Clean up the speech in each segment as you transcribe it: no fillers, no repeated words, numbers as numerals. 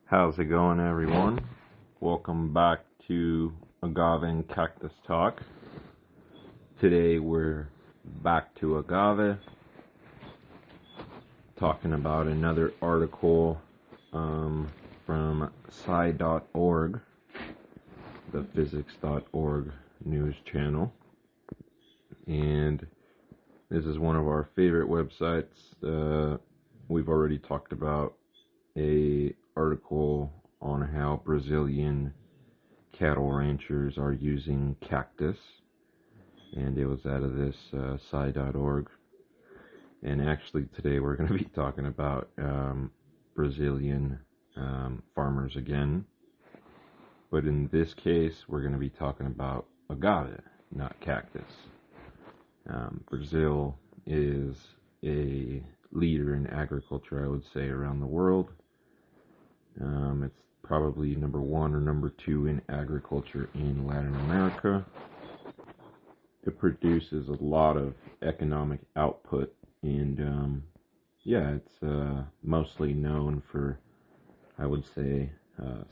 How's it going, everyone? Welcome back to Agave and Cactus Talk. Today we're back to Agave, talking about another article from sci.org, the physics.org news channel. And this is one of our favorite websites. We've already talked about a article on how Brazilian cattle ranchers are using cactus, and it was out of this sci.org. And actually today we're going to be talking about Brazilian farmers again, but in this case we're going to be talking about agave, not cactus. Brazil is a leader in agriculture, I would say, around the world. It's probably number one or number two in agriculture in Latin America. It produces a lot of economic output, and it's mostly known for, I would say,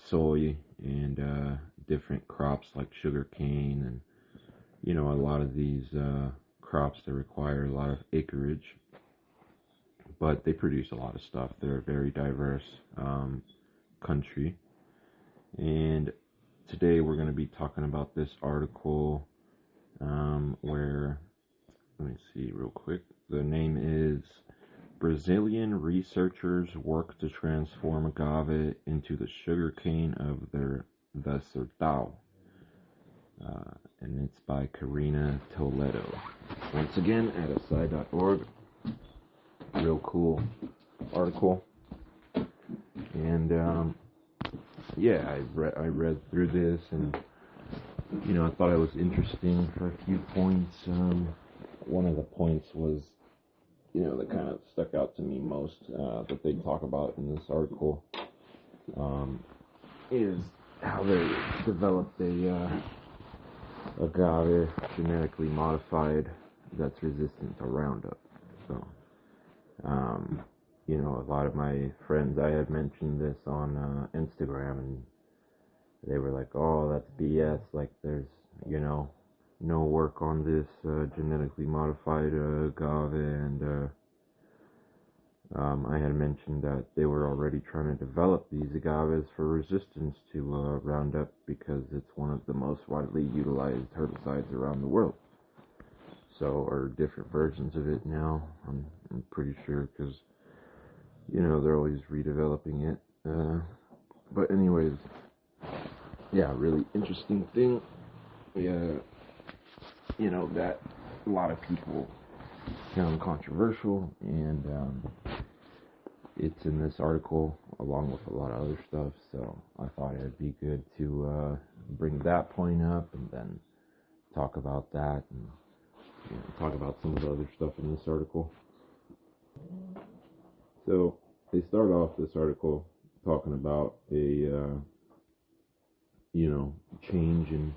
soy and different crops like sugarcane, and a lot of these crops that require a lot of acreage. But they produce a lot of stuff. They're a very diverse country. And today we're going to be talking about this article where, let me see real quick. The name is Brazilian Researchers Work to Transform Agave into the Sugarcane of the Sertão. And it's by Karina Toledo. Once again, at asci.org. Real cool article. And I read through this, and I thought it was interesting for a few points. One of the points was, that kind of stuck out to me most, that they talk about in this article, is how they developed a agave genetically modified that's resistant to Roundup. So, a lot of my friends, I had mentioned this on Instagram, and they were like, oh, that's BS, like there's, no work on this genetically modified agave, and I had mentioned that they were already trying to develop these agaves for resistance to Roundup because it's one of the most widely utilized herbicides around the world. So, or different versions of it now, I'm pretty sure, because they're always redeveloping it. But anyways, really interesting thing. That a lot of people found controversial, and it's in this article along with a lot of other stuff. So I thought it'd be good to bring that point up, and then talk about that, and talk about some of the other stuff in this article. So they start off this article talking about a change in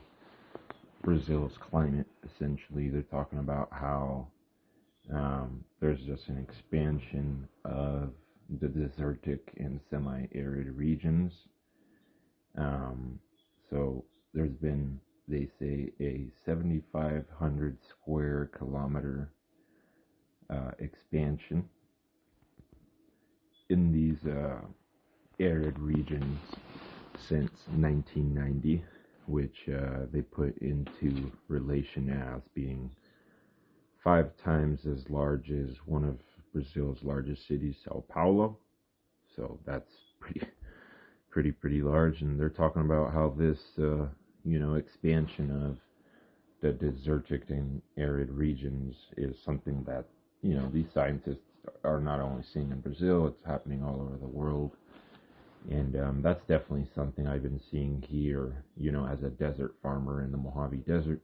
Brazil's climate. Essentially, they're talking about how there's just an expansion of the desertic and semi-arid regions. So there's been, they say, a 7,500 square kilometer expansion in these arid regions since 1990, which they put into relation as being 5 times as large as one of Brazil's largest cities, Sao Paulo. So that's pretty large. And they're talking about how this expansion of the desertic and arid regions is something that these scientists are not only seeing in Brazil, it's happening all over the world. And that's definitely something I've been seeing here, as a desert farmer in the Mojave Desert.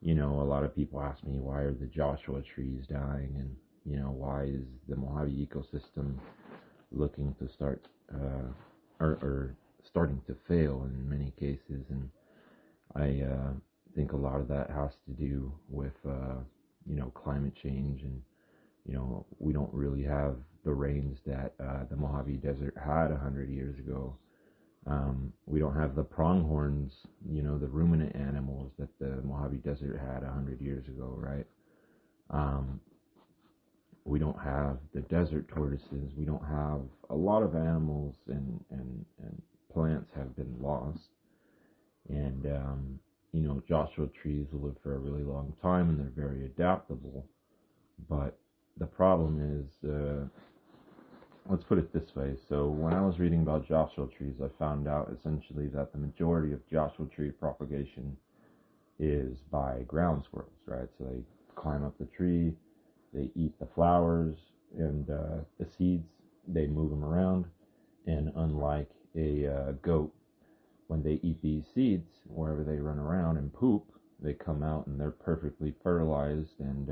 A lot of people ask me, why are the Joshua trees dying, and why is the Mojave ecosystem looking to start or starting to fail in many cases. And I think a lot of that has to do with climate change, and we don't really have the rains that the Mojave Desert had 100 years ago. We don't have the pronghorns, the ruminant animals that the Mojave Desert had 100 years ago, right? We don't have the desert tortoises. We don't have a lot of animals, and plants have been lost. And, Joshua trees live for a really long time, and they're very adaptable. But the problem is, let's put it this way. So when I was reading about Joshua trees, I found out essentially that the majority of Joshua tree propagation is by ground squirrels, right? So they climb up the tree, they eat the flowers and the seeds, they move them around, and unlike a goat, when they eat these seeds, wherever they run around and poop, they come out and they're perfectly fertilized, and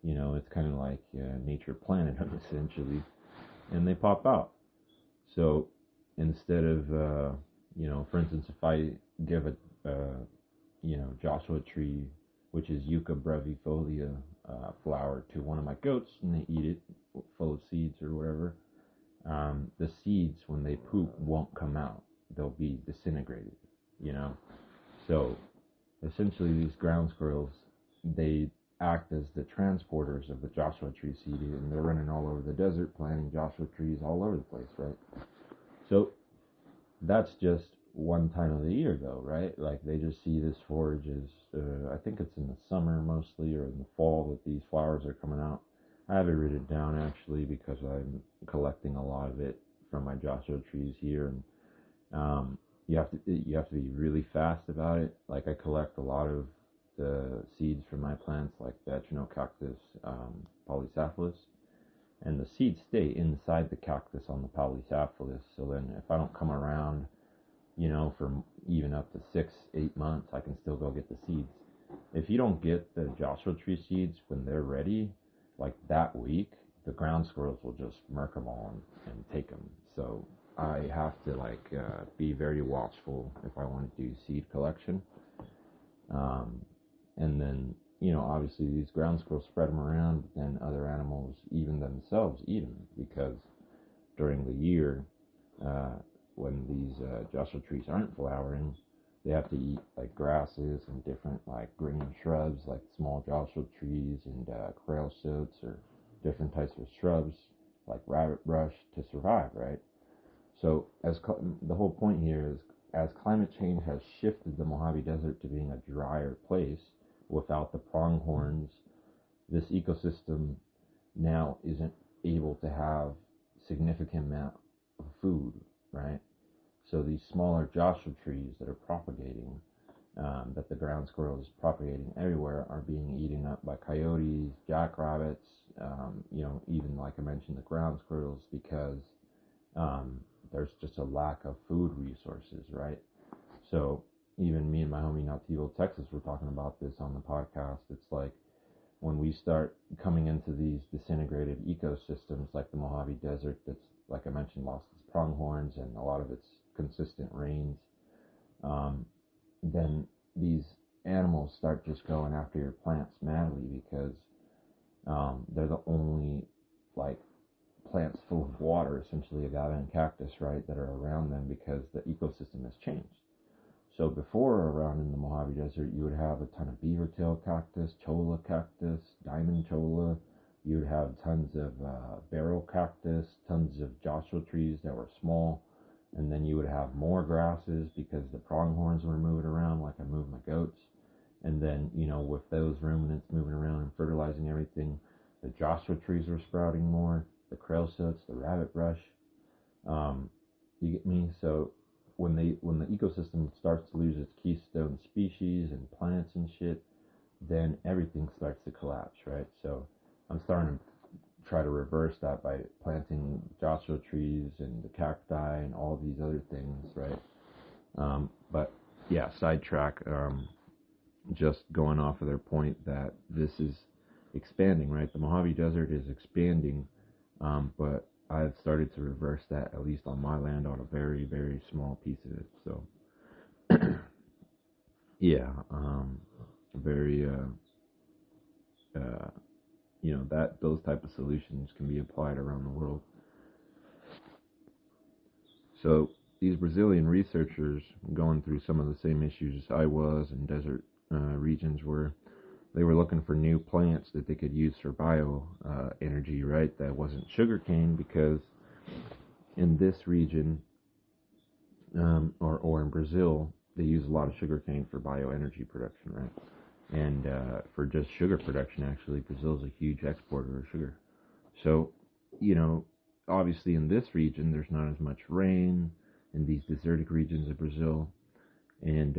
it's kind of like nature planted them essentially, and they pop out. So instead of for instance, if I give a Joshua tree, which is Yucca brevifolia flower, to one of my goats, and they eat it full of seeds or whatever, the seeds, when they poop, won't come out. They'll be disintegrated, So essentially these ground squirrels, they act as the transporters of the Joshua tree seed, and they're running all over the desert planting Joshua trees all over the place, right? So that's just one time of the year though, right? Like they just see this forage as, I think it's in the summer mostly, or in the fall, that these flowers are coming out. I have it written down actually because I'm collecting a lot of it from my Joshua trees here, and you have to be really fast about it. Like I collect a lot of the seeds from my plants, like the cactus, polycephalus, and the seeds stay inside the cactus on the polycephalus. So then, if I don't come around, for even up to 6-8 months, I can still go get the seeds. If you don't get the Joshua tree seeds when they're ready, like that week, the ground squirrels will just murk them all and take them. So I have to be very watchful if I want to do seed collection. And then, obviously these ground squirrels spread them around, but then other animals, even themselves, eat them, because during the year, when these Joshua trees aren't flowering, they have to eat like grasses and different like green shrubs, like small Joshua trees and creosotes, or different types of shrubs like rabbit brush, to survive, right? So the whole point here is, as climate change has shifted the Mojave Desert to being a drier place without the pronghorns, this ecosystem now isn't able to have significant amount of food, right? So these smaller Joshua trees that are propagating, that the ground squirrel is propagating everywhere, are being eaten up by coyotes, jackrabbits, even like I mentioned, the ground squirrels, because there's just a lack of food resources, right? So even me and my homie Nativo, Texas, were talking about this on the podcast. It's like, when we start coming into these disintegrated ecosystems like the Mojave Desert, that's, like I mentioned, lost its pronghorns and a lot of its consistent rains, then these animals start just going after your plants madly, because they're the only plants full of water, essentially agave and cactus, right, that are around them, because the ecosystem has changed. So before, around in the Mojave Desert, you would have a ton of beavertail cactus, cholla cactus, diamond cholla. You would have tons of barrel cactus, tons of Joshua trees that were small, and then you would have more grasses because the pronghorns were moving around like I moved my goats. And then, with those ruminants moving around and fertilizing everything, the Joshua trees were sprouting more, the creosotes, the rabbit brush. You get me? So when the ecosystem starts to lose its keystone species and plants and shit, then everything starts to collapse, right? So I'm starting to try to reverse that by planting Joshua trees and the cacti and all these other things, right? But yeah, sidetrack. Just going off of their point that this is expanding, right? The Mojave Desert is expanding, but I've started to reverse that, at least on my land, on a very, very small piece of it. So, yeah, very that those type of solutions can be applied around the world. So these Brazilian researchers, going through some of the same issues I was in desert regions, were they were looking for new plants that they could use for bio energy, right? That wasn't sugarcane, because in this region, or in Brazil, they use a lot of sugarcane for bioenergy production, right? And for just sugar production, actually, Brazil is a huge exporter of sugar. So, obviously in this region, there's not as much rain in these desertic regions of Brazil. And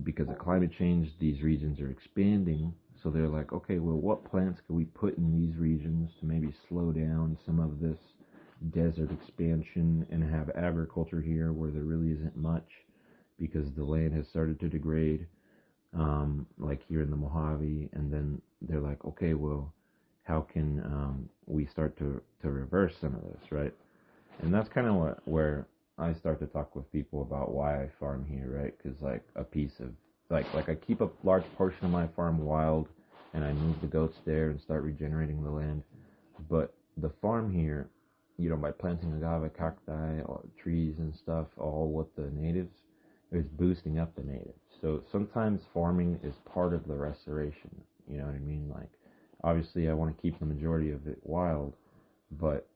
because of climate change, these regions are expanding. So they're like, okay, well, what plants can we put in these regions to maybe slow down some of this desert expansion and have agriculture here where there really isn't much, because the land has started to degrade, like here in the Mojave. And then they're like, okay, well, how can we start to reverse some of this, right? And that's kind of where I start to talk with people about why I farm here, right? Because like a piece of like I keep a large portion of my farm wild, and I move the goats there and start regenerating the land. But the farm here, by planting agave, cacti, trees and stuff, all with the natives, is boosting up the natives. So sometimes farming is part of the restoration. You know what I mean? Like, obviously, I want to keep the majority of it wild, but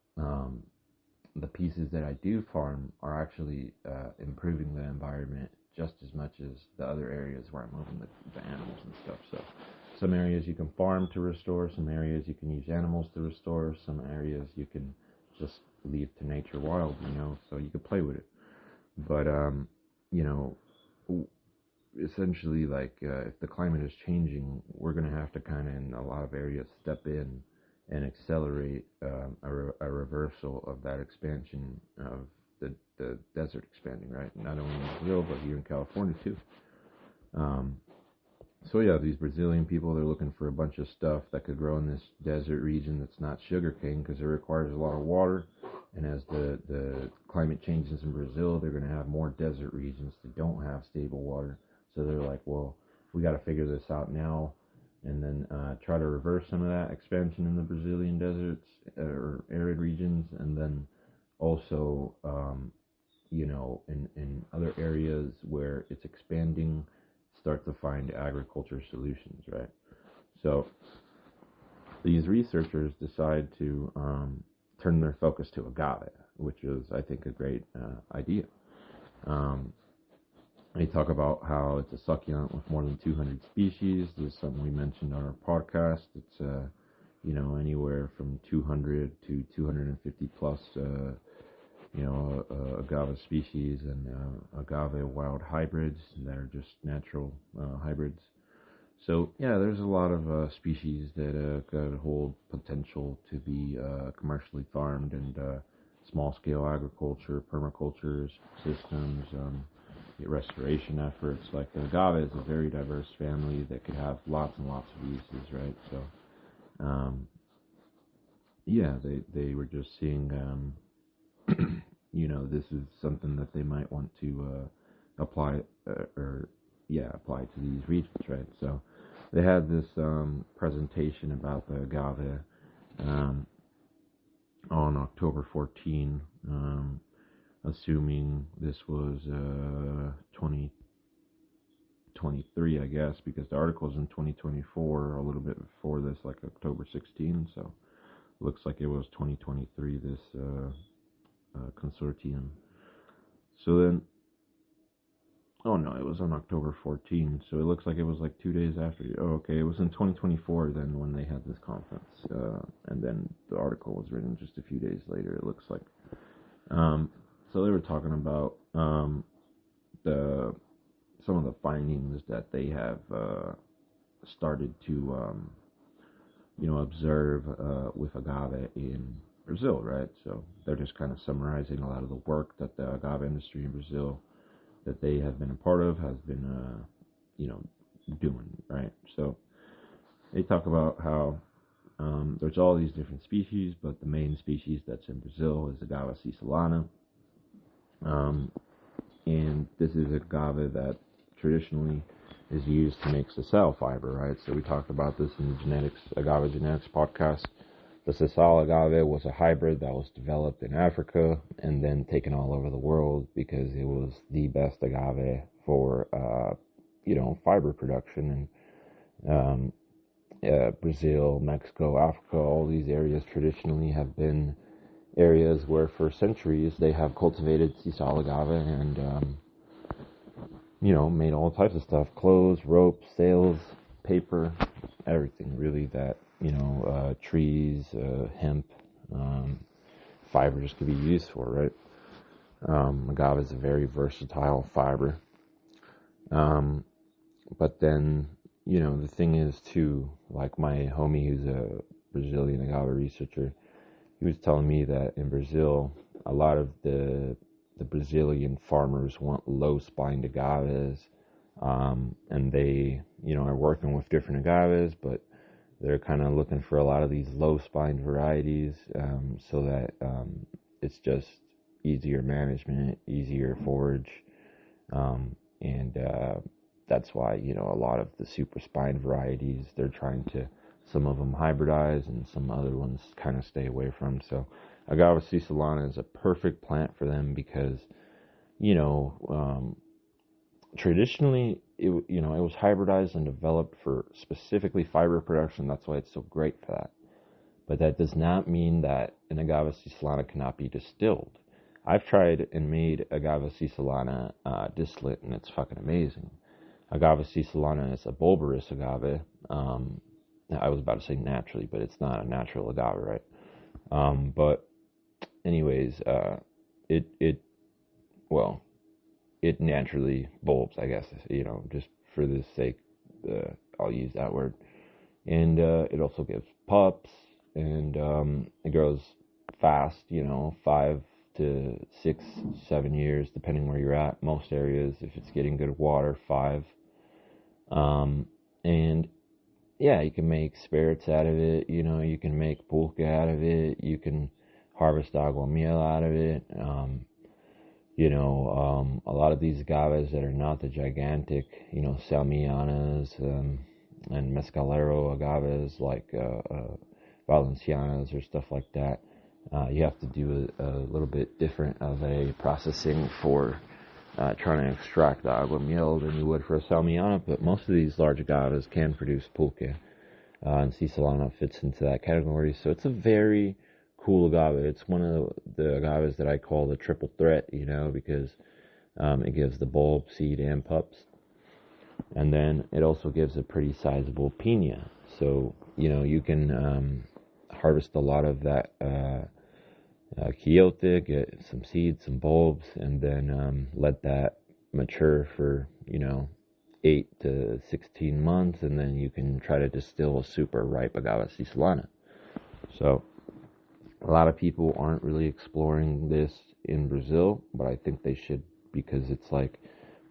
the pieces that I do farm are actually improving the environment just as much as the other areas where I'm moving the animals and stuff. So some areas you can farm to restore, some areas you can use animals to restore, some areas you can just leave to nature wild, so you can play with it. But, essentially, like, if the climate is changing, we're going to have to kind of, in a lot of areas, step in and accelerate a reversal of that expansion of the desert expanding, right? Not only in Brazil, but here in California, too. So, yeah, these Brazilian people, they're looking for a bunch of stuff that could grow in this desert region that's not sugarcane, because it requires a lot of water. And as the climate changes in Brazil, they're going to have more desert regions that don't have stable water. So they're like, well, we got to figure this out now, and then try to reverse some of that expansion in the Brazilian deserts or arid regions. And then also, in other areas where it's expanding, start to find agriculture solutions, right? So these researchers decide to turn their focus to agave, which is, I think, a great idea. They talk about how it's a succulent with more than 200 species. This is something we mentioned on our podcast. It's anywhere from 200 to 250 plus agave species, and agave wild hybrids that are just natural hybrids. So, yeah, there's a lot of species that could hold potential to be commercially farmed, and small-scale agriculture, permaculture systems, restoration efforts. Like, the agave is a very diverse family that could have lots and lots of uses, right? So, yeah, they were just seeing, this is something that they might want to apply to these regions, right? So they had this presentation about the agave on October 14, assuming this was 2023, I guess, because the article's in 2024, a little bit before this, like October 16, so looks like it was 2023, this consortium. So then, oh no, it was on October 14, so it looks like it was like 2 days after. Oh, okay, it was in 2024 then when they had this conference, and then the article was written just a few days later, it looks like. So they were talking about some of the findings that they have started to observe with agave in Brazil, right? So they're just kind of summarizing a lot of the work that the agave industry in Brazil that they have been a part of has been, doing, right? So they talk about how there's all these different species, but the main species that's in Brazil is Agave cisalana. And this is agave that traditionally is used to make sisal fiber, right? So we talked about this in the Agave Genetics podcast. The sisal agave was a hybrid that was developed in Africa and then taken all over the world because it was the best agave for, fiber production. And Brazil, Mexico, Africa, all these areas traditionally have been areas where for centuries they have cultivated sisal agave and, made all types of stuff: clothes, ropes, sails, paper, everything really that, trees, hemp, fibers could be used for, right? Agave is a very versatile fiber. But then, the thing is too, like my homie who's a Brazilian agave researcher, he was telling me that in Brazil, a lot of the Brazilian farmers want low-spined agaves, and they, are working with different agaves, but they're kind of looking for a lot of these low-spined varieties, so that it's just easier management, easier forage, and that's why, a lot of the super spined varieties, they're trying to, some of them hybridize and some other ones kind of stay away from. So Agave cisalana is a perfect plant for them because, traditionally it was hybridized and developed for specifically fiber production. That's why it's so great for that. But that does not mean that an Agave cisalana cannot be distilled. I've tried and made Agave cisalana distillate, and it's fucking amazing. Agave cisalana is a bulbous agave. I was about to say naturally, but it's not a natural agave, right? But anyways, it naturally bulbs, I guess, just for the sake, I'll use that word. And it also gives pups, and it grows fast, 5 to 6, 7 years, depending where you're at. Most areas, if it's getting good water, 5. And yeah, you can make spirits out of it, you can make pulque out of it, you can harvest agua miel out of it. A lot of these agaves that are not the gigantic, salmianas, and mezcalero agaves like valencianas or stuff like that, you have to do a little bit different of a processing for trying to extract the agua miel than you would for a salmiana, but most of these large agaves can produce pulque, and cisalana fits into that category. So it's a very cool agave. It's one of the agaves that I call the triple threat, because it gives the bulb, seed, and pups. And then it also gives a pretty sizable piña. So, you can harvest a lot of that quiote, get some seeds, some bulbs, and then let that mature for, 8 to 16 months, and then you can try to distill a super ripe Agave cisalana. So a lot of people aren't really exploring this in Brazil, but I think they should, because it's like,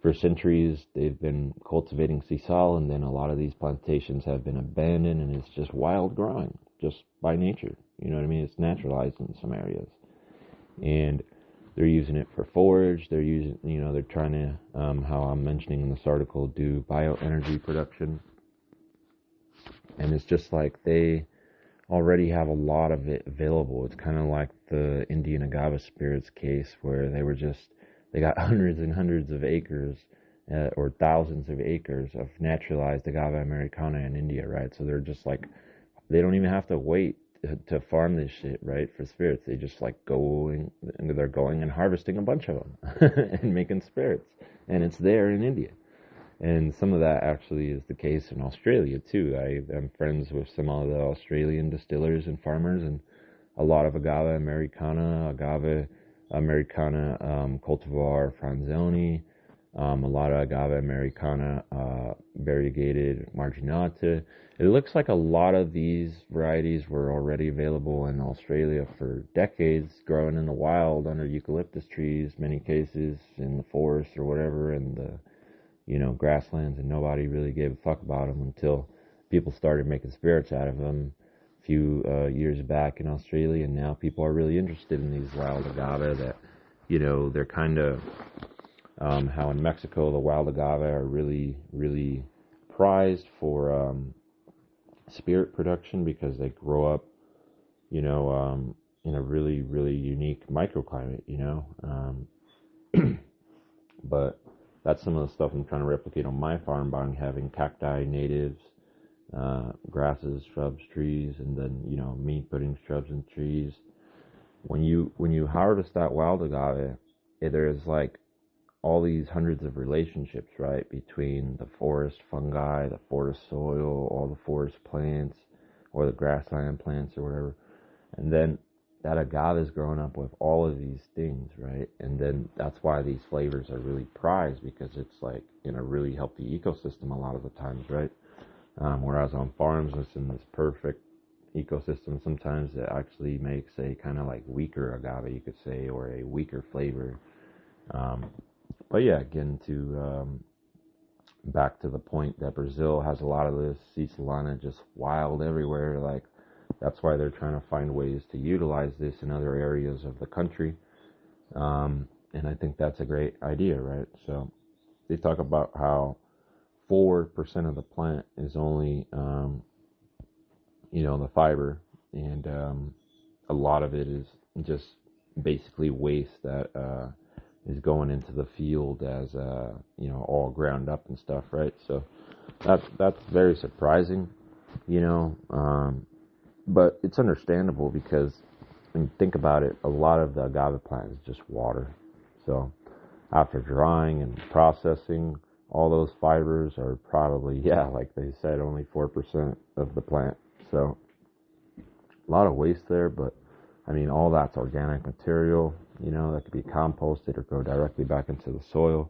for centuries they've been cultivating sisal, and then a lot of these plantations have been abandoned, and it's just wild growing, just by nature. You know what I mean? It's naturalized in some areas, and they're using it for forage. They're using, they're trying to, how I'm mentioning in this article, do bioenergy production, and it's just like they already have a lot of it available. It's kind of like the Indian agave spirits case, where they got hundreds and hundreds of acres, or thousands of acres of naturalized agave americana in India, right? So they're just like, they don't even have to wait to farm this shit, right, for spirits. They just like they're going and harvesting a bunch of them and making spirits, and it's there in India. And some of that actually is the case in Australia too. I am friends with some of the Australian distillers and farmers, and a lot of agave americana cultivar franzoni, a lot of agave americana variegated marginata. It looks like a lot of these varieties were already available in Australia for decades, growing in the wild under eucalyptus trees, many cases in the forest or whatever, and the grasslands, and nobody really gave a fuck about them until people started making spirits out of them a few years back in Australia, and now people are really interested in these wild agave that, they're kind of, how in Mexico the wild agave are really, really prized for spirit production because they grow up, in a really, really unique microclimate, But that's some of the stuff I'm trying to replicate on my farm by having cacti, natives, grasses, shrubs, trees, and then, meat-putting shrubs and trees. When you harvest that wild agave, there's like all these hundreds of relationships, right, between the forest fungi, the forest soil, all the forest plants, or the grassland plants or whatever. And then that agave is growing up with all of these things, right? And then that's why these flavors are really prized, because it's like in a really healthy ecosystem a lot of the times, right? Whereas on farms, it's in this perfect ecosystem. Sometimes it actually makes a kind of like weaker agave, you could say, or a weaker flavor. But yeah, again, back to the point that Brazil has a lot of this C. Solana just wild everywhere. Like, that's why they're trying to find ways to utilize this in other areas of the country. And I think that's a great idea, right? So they talk about how 4% of the plant is only, the fiber, and a lot of it is just basically waste that is going into the field as all ground up and stuff, right? So that's very surprising, but it's understandable, because when you think about it, a lot of the agave plant is just water. So after drying and processing, all those fibers are probably, like they said, only 4% of the plant. So a lot of waste there, but I mean, all that's organic material, that could be composted or go directly back into the soil.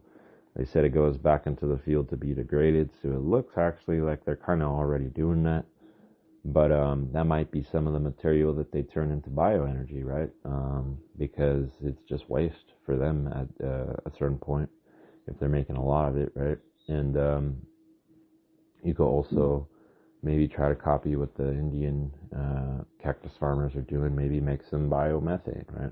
They said it goes back into the field to be degraded, so it looks actually like they're kind of already doing that. But that might be some of the material that they turn into bioenergy, right? Because it's just waste for them at a certain point if they're making a lot of it, right? And you could also maybe try to copy what the Indian cactus farmers are doing, maybe make some biomethane, right?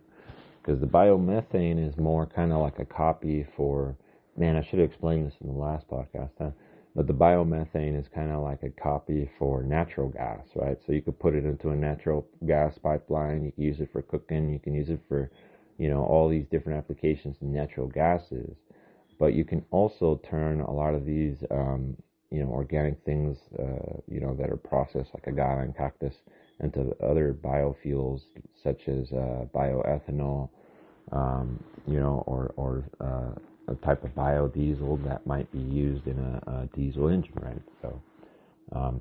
Because the biomethane is more kind of like a copy for, man, I should have explained this in the last podcast, huh? But the biomethane is kind of like a copy for natural gas, right? So you could put it into a natural gas pipeline. You can use it for cooking. You can use it for, all these different applications in natural gases. But you can also turn a lot of these, organic things, that are processed like agave and cactus into other biofuels such as bioethanol, or a type of biodiesel that might be used in a diesel engine, right? So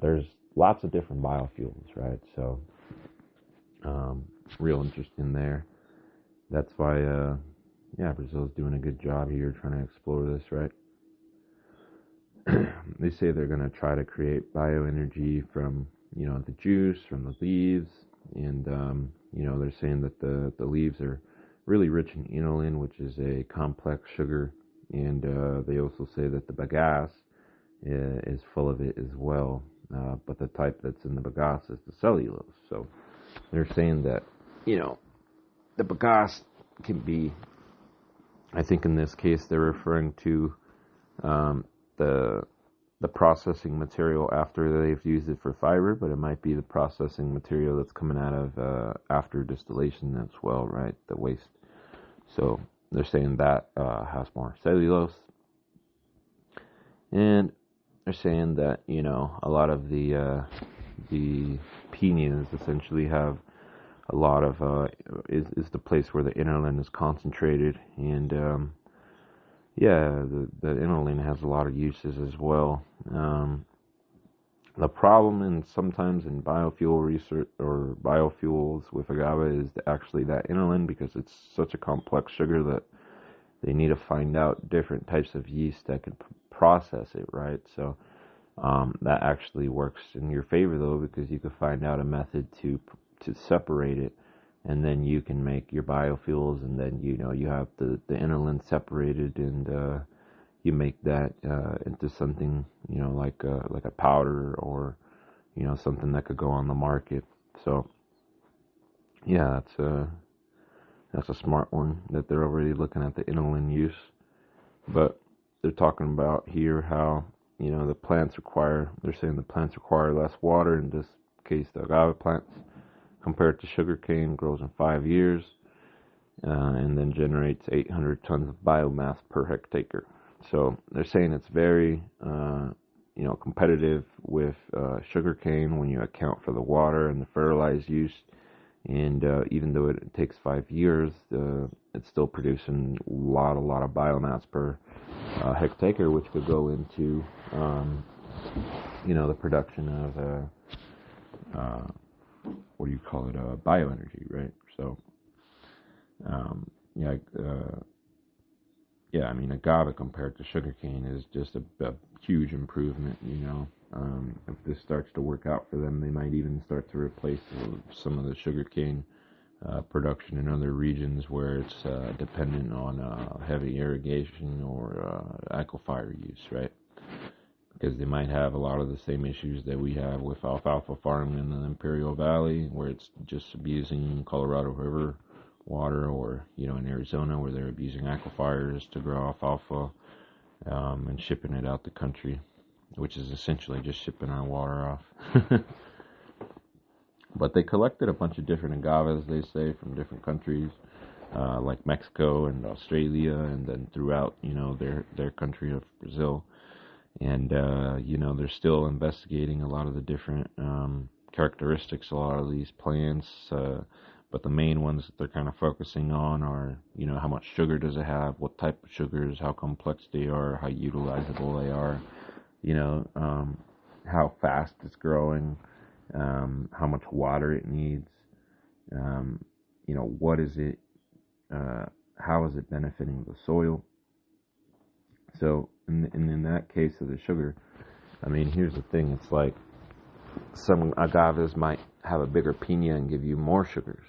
there's lots of different biofuels, right? So real interesting there. That's why, Brazil's doing a good job here trying to explore this, right? They say they're going to try to create bioenergy from, the juice, from the leaves, and, they're saying that the leaves are really rich in inulin, which is a complex sugar, and they also say that the bagasse is full of it as well, but the type that's in the bagasse is the cellulose. So they're saying that, the bagasse can be, I think in this case they're referring to the processing material after they've used it for fiber, but it might be the processing material that's coming out of after distillation as well, right? The waste. So they're saying that has more cellulose, and they're saying that a lot of the piñas essentially have a lot of is the place where the inulin is concentrated, and the inulin has a lot of uses as well. The problem sometimes in biofuel research or biofuels with agave is actually that inulin, because it's such a complex sugar that they need to find out different types of yeast that can process it, right? So that actually works in your favor though, because you can find out a method to separate it, and then you can make your biofuels, and then you have the inulin separated, and you make that into something like a powder, or something that could go on the market. So that's a smart one that they're already looking at the inulin use. But they're talking about here how the plants require, they're saying the plants require less water, in this case the agave plants, compared to sugarcane, grows in 5 years, and then generates 800 tons of biomass per hectare. So they're saying it's very, competitive with sugarcane when you account for the water and the fertilized use. And even though it takes 5 years, it's still producing a lot of biomass per hectare, which could go into, the production of, bioenergy, right? So, agave compared to sugarcane is just a huge improvement, If this starts to work out for them, they might even start to replace some of the sugarcane production in other regions where it's dependent on heavy irrigation or aquifer use, right? Because they might have a lot of the same issues that we have with alfalfa farming in the Imperial Valley, where it's just abusing Colorado River water, or in Arizona where they're abusing aquifers to grow alfalfa and shipping it out the country, which is essentially just shipping our water off. But they collected a bunch of different agaves, they say, from different countries, like Mexico and Australia, and then throughout, their country of Brazil. And, they're still investigating a lot of the different characteristics of a lot of these plants, but the main ones that they're kind of focusing on are, how much sugar does it have, what type of sugars, how complex they are, how utilizable they are, how fast it's growing, how much water it needs, what is it, how is it benefiting the soil. So, in that case of the sugar, here's the thing, it's like some agaves might have a bigger piña and give you more sugars.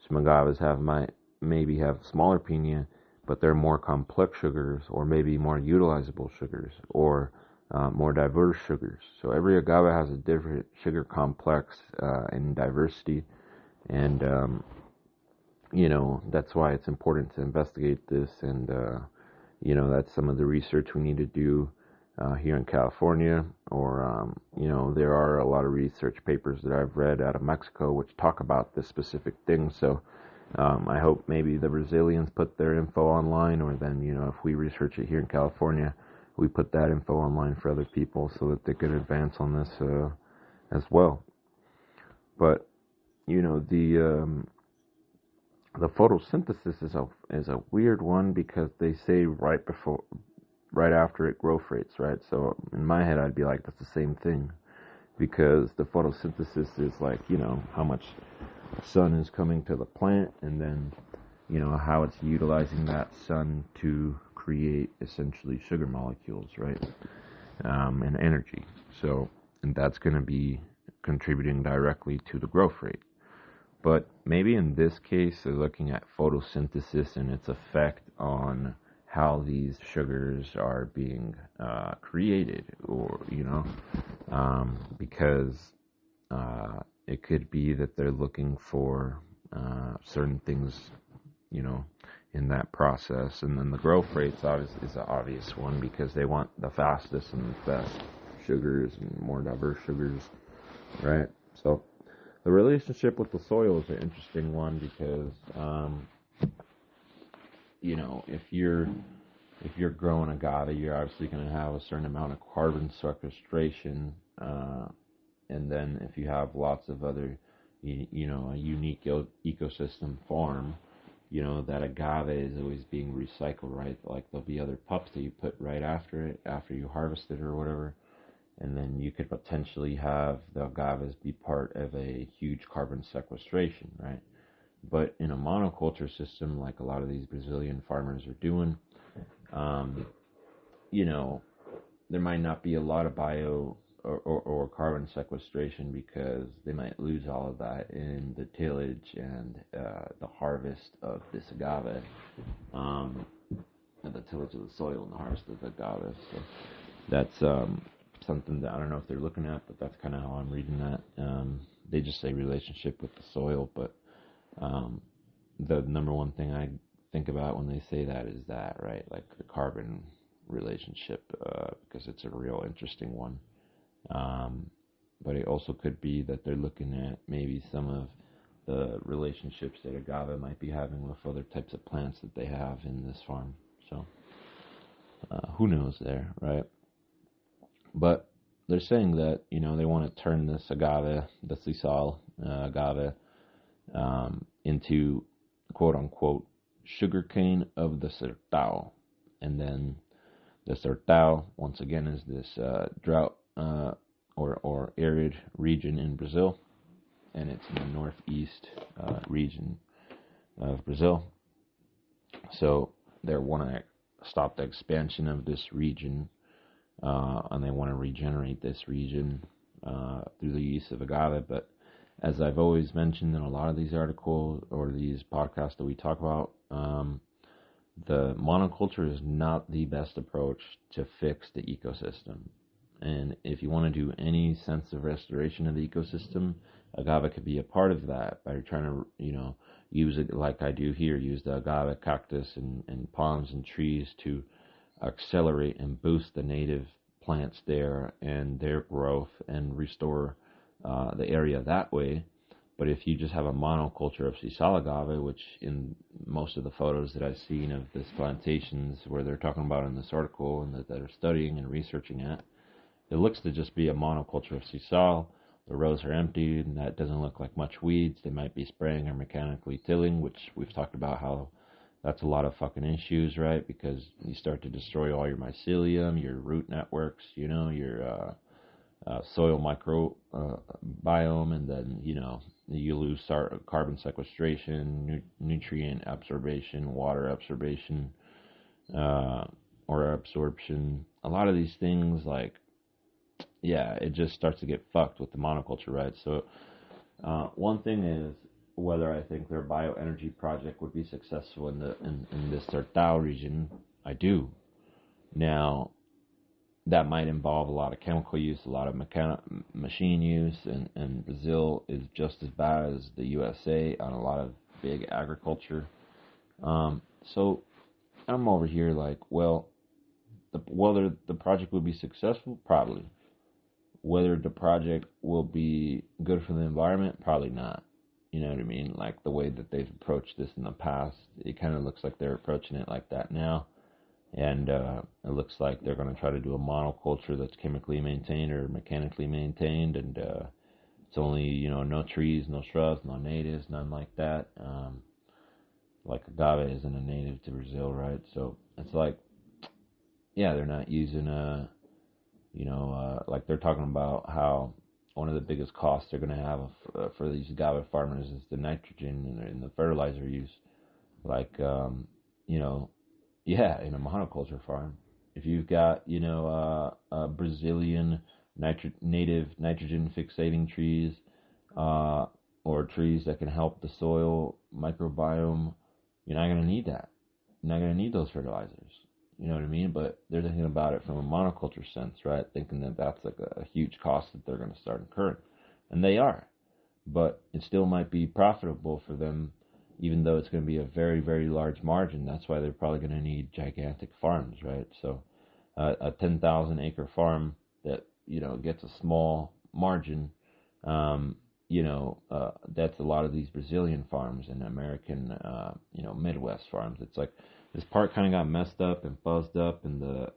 Some agaves might maybe have smaller piña, but they're more complex sugars, or maybe more utilizable sugars, or more diverse sugars. So every agave has a different sugar complex and diversity, and that's why it's important to investigate this, and that's some of the research we need to do here in California, or there are a lot of research papers that I've read out of Mexico which talk about this specific thing. So I hope maybe the Brazilians put their info online, or then if we research it here in California, we put that info online for other people so that they can advance on this as well. But the photosynthesis is a weird one, because they say right after it growth rates, right? So in my head, I'd be like, that's the same thing, because the photosynthesis is like, how much sun is coming to the plant, and then, how it's utilizing that sun to create essentially sugar molecules, right? And energy. So, and that's going to be contributing directly to the growth rate. But maybe in this case, they're looking at photosynthesis and its effect on how these sugars are being created, or because it could be that they're looking for certain things, in that process. And then the growth rates is an obvious one, because they want the fastest and best sugars and more diverse sugars, right? So the relationship with the soil is an interesting one, because if you're growing agave, you're obviously going to have a certain amount of carbon sequestration, and then if you have lots of other, a unique ecosystem farm, that agave is always being recycled, right? Like there'll be other pups that you put right after it, after you harvest it or whatever, and then you could potentially have the agaves be part of a huge carbon sequestration, right? But in a monoculture system, like a lot of these Brazilian farmers are doing, there might not be a lot of bio or carbon sequestration, because they might lose all of that in the tillage and the harvest of this agave, and the tillage of the soil and the harvest of the agave. So that's something that I don't know if they're looking at, but that's kind of how I'm reading that. They just say relationship with the soil, but the number one thing I think about when they say that is that, right? Like the carbon relationship, because it's a real interesting one. But it also could be that they're looking at maybe some of the relationships that agave might be having with other types of plants that they have in this farm. So who knows there, right? But they're saying that, they want to turn this agave, the sisal agave, into quote unquote sugarcane of the Sertão. And then the Sertão, once again, is this drought or arid region in Brazil, and it's in the northeast region of Brazil. So they want to stop the expansion of this region, and they want to regenerate this region through the use of agave. But as I've always mentioned in a lot of these articles or these podcasts that we talk about, the monoculture is not the best approach to fix the ecosystem. And if you want to do any sense of restoration of the ecosystem, agave could be a part of that by trying to, use it like I do here, use the agave cactus and palms and trees to accelerate and boost the native plants there and their growth and restore the area that way. But if you just have a monoculture of sisal agave, which in most of the photos that I've seen of these plantations where they're talking about in this article and that they're studying and researching at, it looks to just be a monoculture of sisal. The rows are empty, and that doesn't look like much weeds. They might be spraying or mechanically tilling, which we've talked about how that's a lot of fucking issues, right? Because you start to destroy all your mycelium, your root networks, your soil microbiome, and then, you lose carbon sequestration, nutrient absorption, water absorption, or absorption. A lot of these things, it just starts to get fucked with the monoculture, right? So one thing is whether I think their bioenergy project would be successful in this Sertão region. I do. Now, that might involve a lot of chemical use, a lot of machine use, and Brazil is just as bad as the USA on a lot of big agriculture. So I'm over here whether the project will be successful, probably. Whether the project will be good for the environment, probably not. You know what I mean? Like the way that they've approached this in the past, it kind of looks like they're approaching it like that now. And it looks like they're going to try to do a monoculture that's chemically maintained or mechanically maintained, and it's only, no trees, no shrubs, no natives, none like that. Like agave isn't a native to Brazil, right? So it's they're not using like they're talking about how one of the biggest costs they're going to have for these agave farmers is the nitrogen in the fertilizer use. In a monoculture farm, if you've got, a Brazilian native nitrogen fixating trees, or trees that can help the soil microbiome, you're not going to need that. You're not going to need those fertilizers. You know what I mean? But they're thinking about it from a monoculture sense, right? Thinking that that's like a huge cost that they're going to start incurring. And they are. But it still might be profitable for them, even though it's going to be a very, very large margin. That's why they're probably going to need gigantic farms, right? So a 10,000 acre farm that, gets a small margin, that's a lot of these Brazilian farms and American, Midwest farms. It's like this part kind of got messed up and buzzed up in the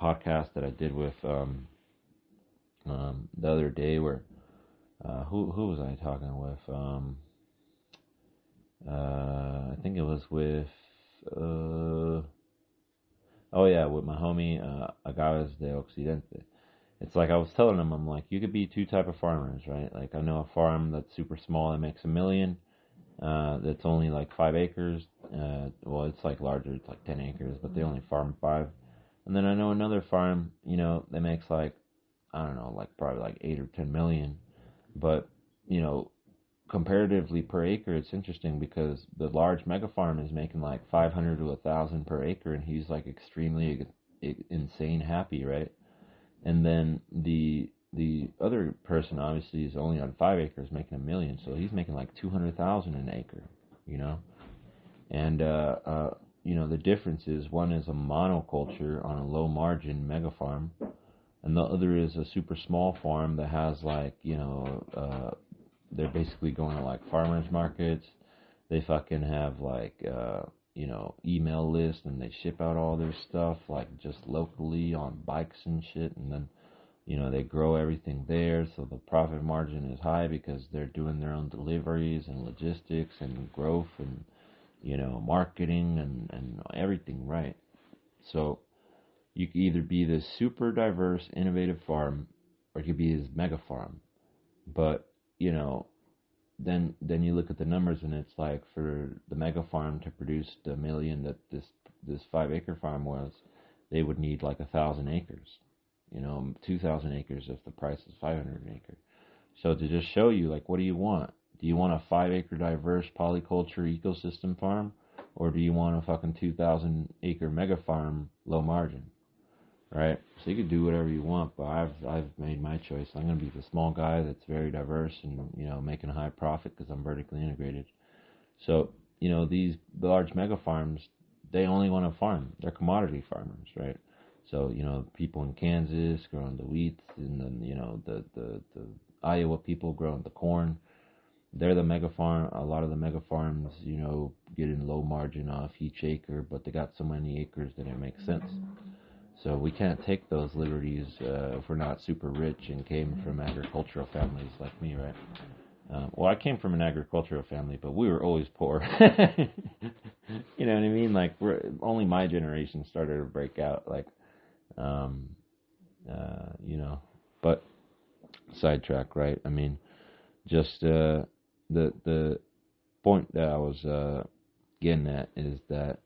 podcast that I did with the other day where, who was I talking with? I think it was with, with my homie, Agave de Occidente. It's like I was telling him, I'm like, you could be two type of farmers, right? Like I know a farm that's super small that makes $1 million, that's only like 5 acres. It's like larger, it's like 10 acres, but they only farm 5. And then I know another farm, that makes like, I don't know, like probably like 8 or 10 million. But, comparatively per acre, it's interesting because the large mega farm is making like 500 to 1,000 per acre, and he's like extremely insane happy, right? And then the other person obviously is only on 5 acres making $1 million, so he's making like 200,000 an acre, And the difference is one is a monoculture on a low margin mega farm, and the other is a super small farm that has like, they're basically going to like farmers markets. They fucking have like, email lists, and they ship out all their stuff like just locally on bikes and shit, and then they grow everything there, so the profit margin is high because they're doing their own deliveries and logistics and growth and marketing and everything, right? So you could either be this super diverse, innovative farm, or you could be this mega farm. But then you look at the numbers, and it's like for the mega farm to produce the million that this 5-acre farm was, they would need like 1,000 acres, 2,000 acres if the price is 500 an acre. So to just show you, like, what do you want? Do you want a 5-acre diverse polyculture ecosystem farm, or do you want a fucking 2,000 acre mega farm low margin? Right? So you could do whatever you want, but I've made my choice. I'm gonna be the small guy that's very diverse and making a high profit because I'm vertically integrated. So these large mega farms, they only want to farm. They're commodity farmers, right? So people in Kansas growing the wheat, and then the Iowa people growing the corn. They're the mega farm. A lot of the mega farms, getting low margin off each acre, but they got so many acres that it makes sense. So we can't take those liberties if we're not super rich and came from agricultural families like me, right? Well, I came from an agricultural family, but we were always poor. You know what I mean? Like, only my generation started to break out. Like, but sidetrack, right? I mean, just the point that I was getting at is that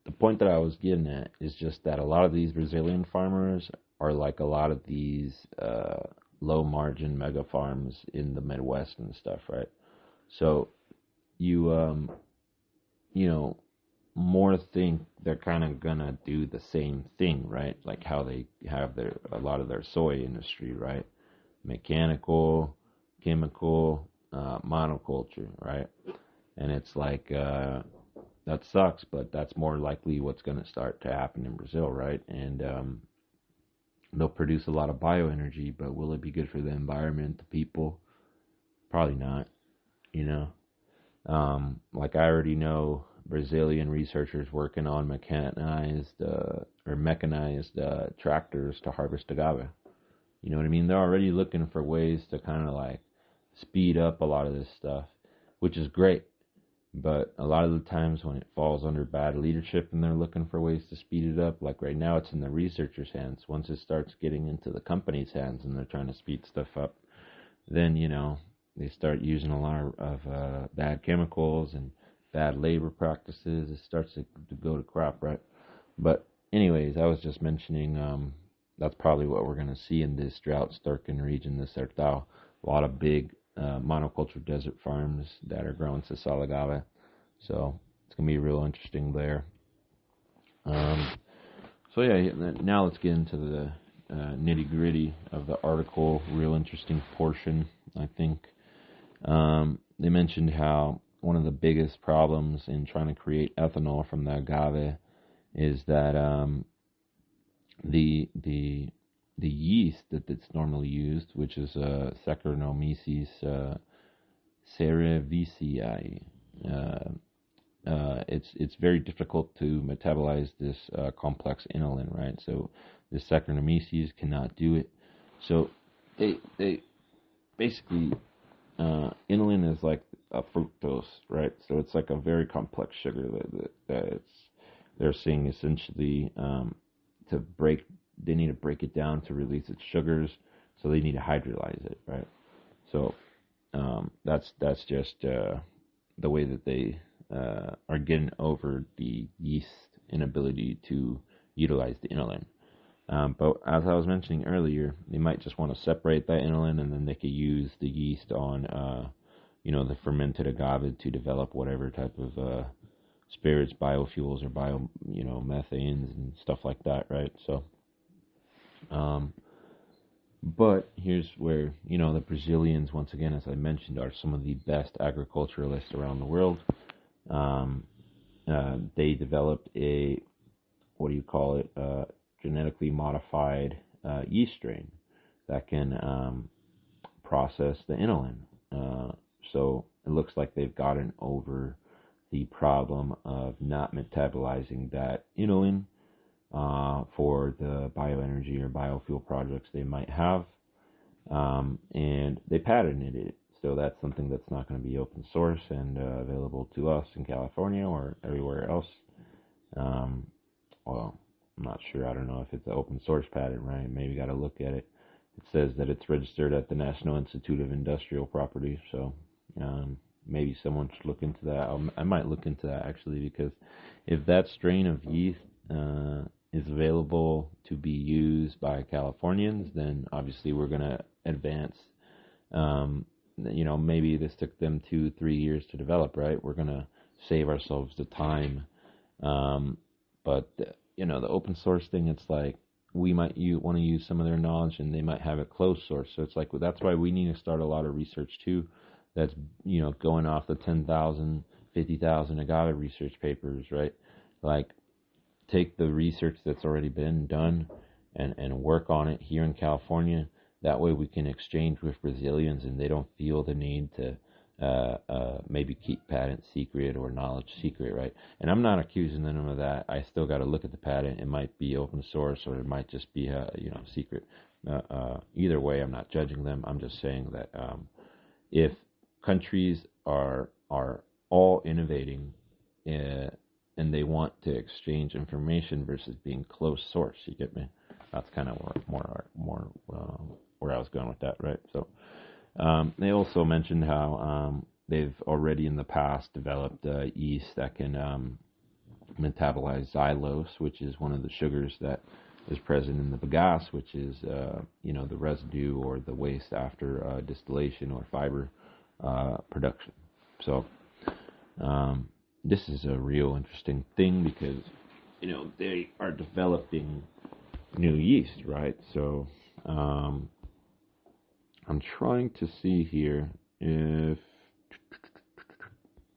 the point that I was getting at is just that a lot of these Brazilian farmers are like a lot of these low margin mega farms in the Midwest and stuff, right? So you more think they're kind of gonna do the same thing, right? Like how they have a lot of their soy industry, right? Mechanical, chemical, monoculture, right? And it's like that sucks, but that's more likely what's going to start to happen in Brazil, right? And they'll produce a lot of bioenergy, but will it be good for the environment, the people? Probably not, Like, I already know Brazilian researchers working on mechanized tractors to harvest agave. You know what I mean? They're already looking for ways to kind of like speed up a lot of this stuff, which is great. But a lot of the times when it falls under bad leadership and they're looking for ways to speed it up, like right now it's in the researchers' hands. Once it starts getting into the company's hands and they're trying to speed stuff up, then, they start using a lot of bad chemicals and bad labor practices. It starts to go to crap, right? But anyways, I was just mentioning that's probably what we're going to see in this drought-stricken region, this Sertão. A lot of big monoculture desert farms that are growing sisal agave. So it's going to be real interesting there. So yeah, now let's get into the nitty-gritty of the article. Real interesting portion, I think. They mentioned how one of the biggest problems in trying to create ethanol from the agave is that the yeast that's normally used, which is Saccharomyces cerevisiae, it's very difficult to metabolize this complex inulin, right? So the Saccharomyces cannot do it. So they basically inulin is like a fructose, right? So it's like a very complex sugar that they're saying essentially to break. They need to break it down to release its sugars, so they need to hydrolyze it, right? So that's just the way that they are getting over the yeast inability to utilize the inulin. But as I was mentioning earlier, they might just want to separate that inulin, and then they could use the yeast on the fermented agave to develop whatever type of spirits, biofuels, or methanes and stuff like that, right? So But here's where, the Brazilians, once again, as I mentioned, are some of the best agriculturalists around the world. They developed a, genetically modified yeast strain that can process the inulin. So it looks like they've gotten over the problem of not metabolizing that inulin for the bioenergy or biofuel projects they might have. And they patented it. So that's something that's not going to be open source and available to us in California or everywhere else. Well, I'm not sure. I don't know if it's an open source patent, right? Maybe got to look at it. It says that it's registered at the National Institute of Industrial Property. So maybe someone should look into that. I might look into that actually, because if that strain of yeast is available to be used by Californians, then obviously we're going to advance. Maybe this took them 2-3 years to develop, right? We're going to save ourselves the time. But the open source thing, it's like we might want to use some of their knowledge and they might have it closed source. So it's like, that's why we need to start a lot of research too. That's, going off the 10,000, 50,000 agave research papers, right? Like, take the research that's already been done and work on it here in California. That way we can exchange with Brazilians and they don't feel the need to maybe keep patent secret or knowledge secret, right? And I'm not accusing them of that. I still got to look at the patent. It might be open source or it might just be secret. Either way, I'm not judging them. I'm just saying that if countries are all innovating and they want to exchange information versus being closed source, you get me? That's kind of more where I was going with that, right? So they also mentioned how they've already in the past developed yeast that can metabolize xylose, which is one of the sugars that is present in the bagasse, which is the residue or the waste after distillation or fiber production. So this is a real interesting thing because they are developing new yeast, right? So I'm trying to see here if,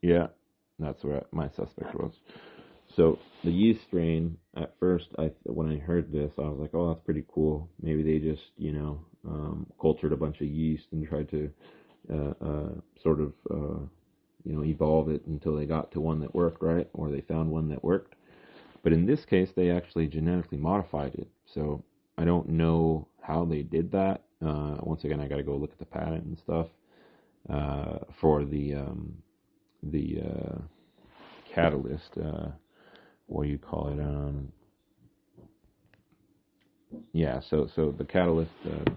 yeah, that's where my suspect was. So the yeast strain, at first, when I heard this, I was like, oh, that's pretty cool. Maybe they just, cultured a bunch of yeast and tried to evolve it until they got to one that worked, right? Or they found one that worked. But in this case, they actually genetically modified it. So I don't know how they did that. Once again, I got to go look at the patent and stuff for the catalyst. What do you call it? So the catalyst,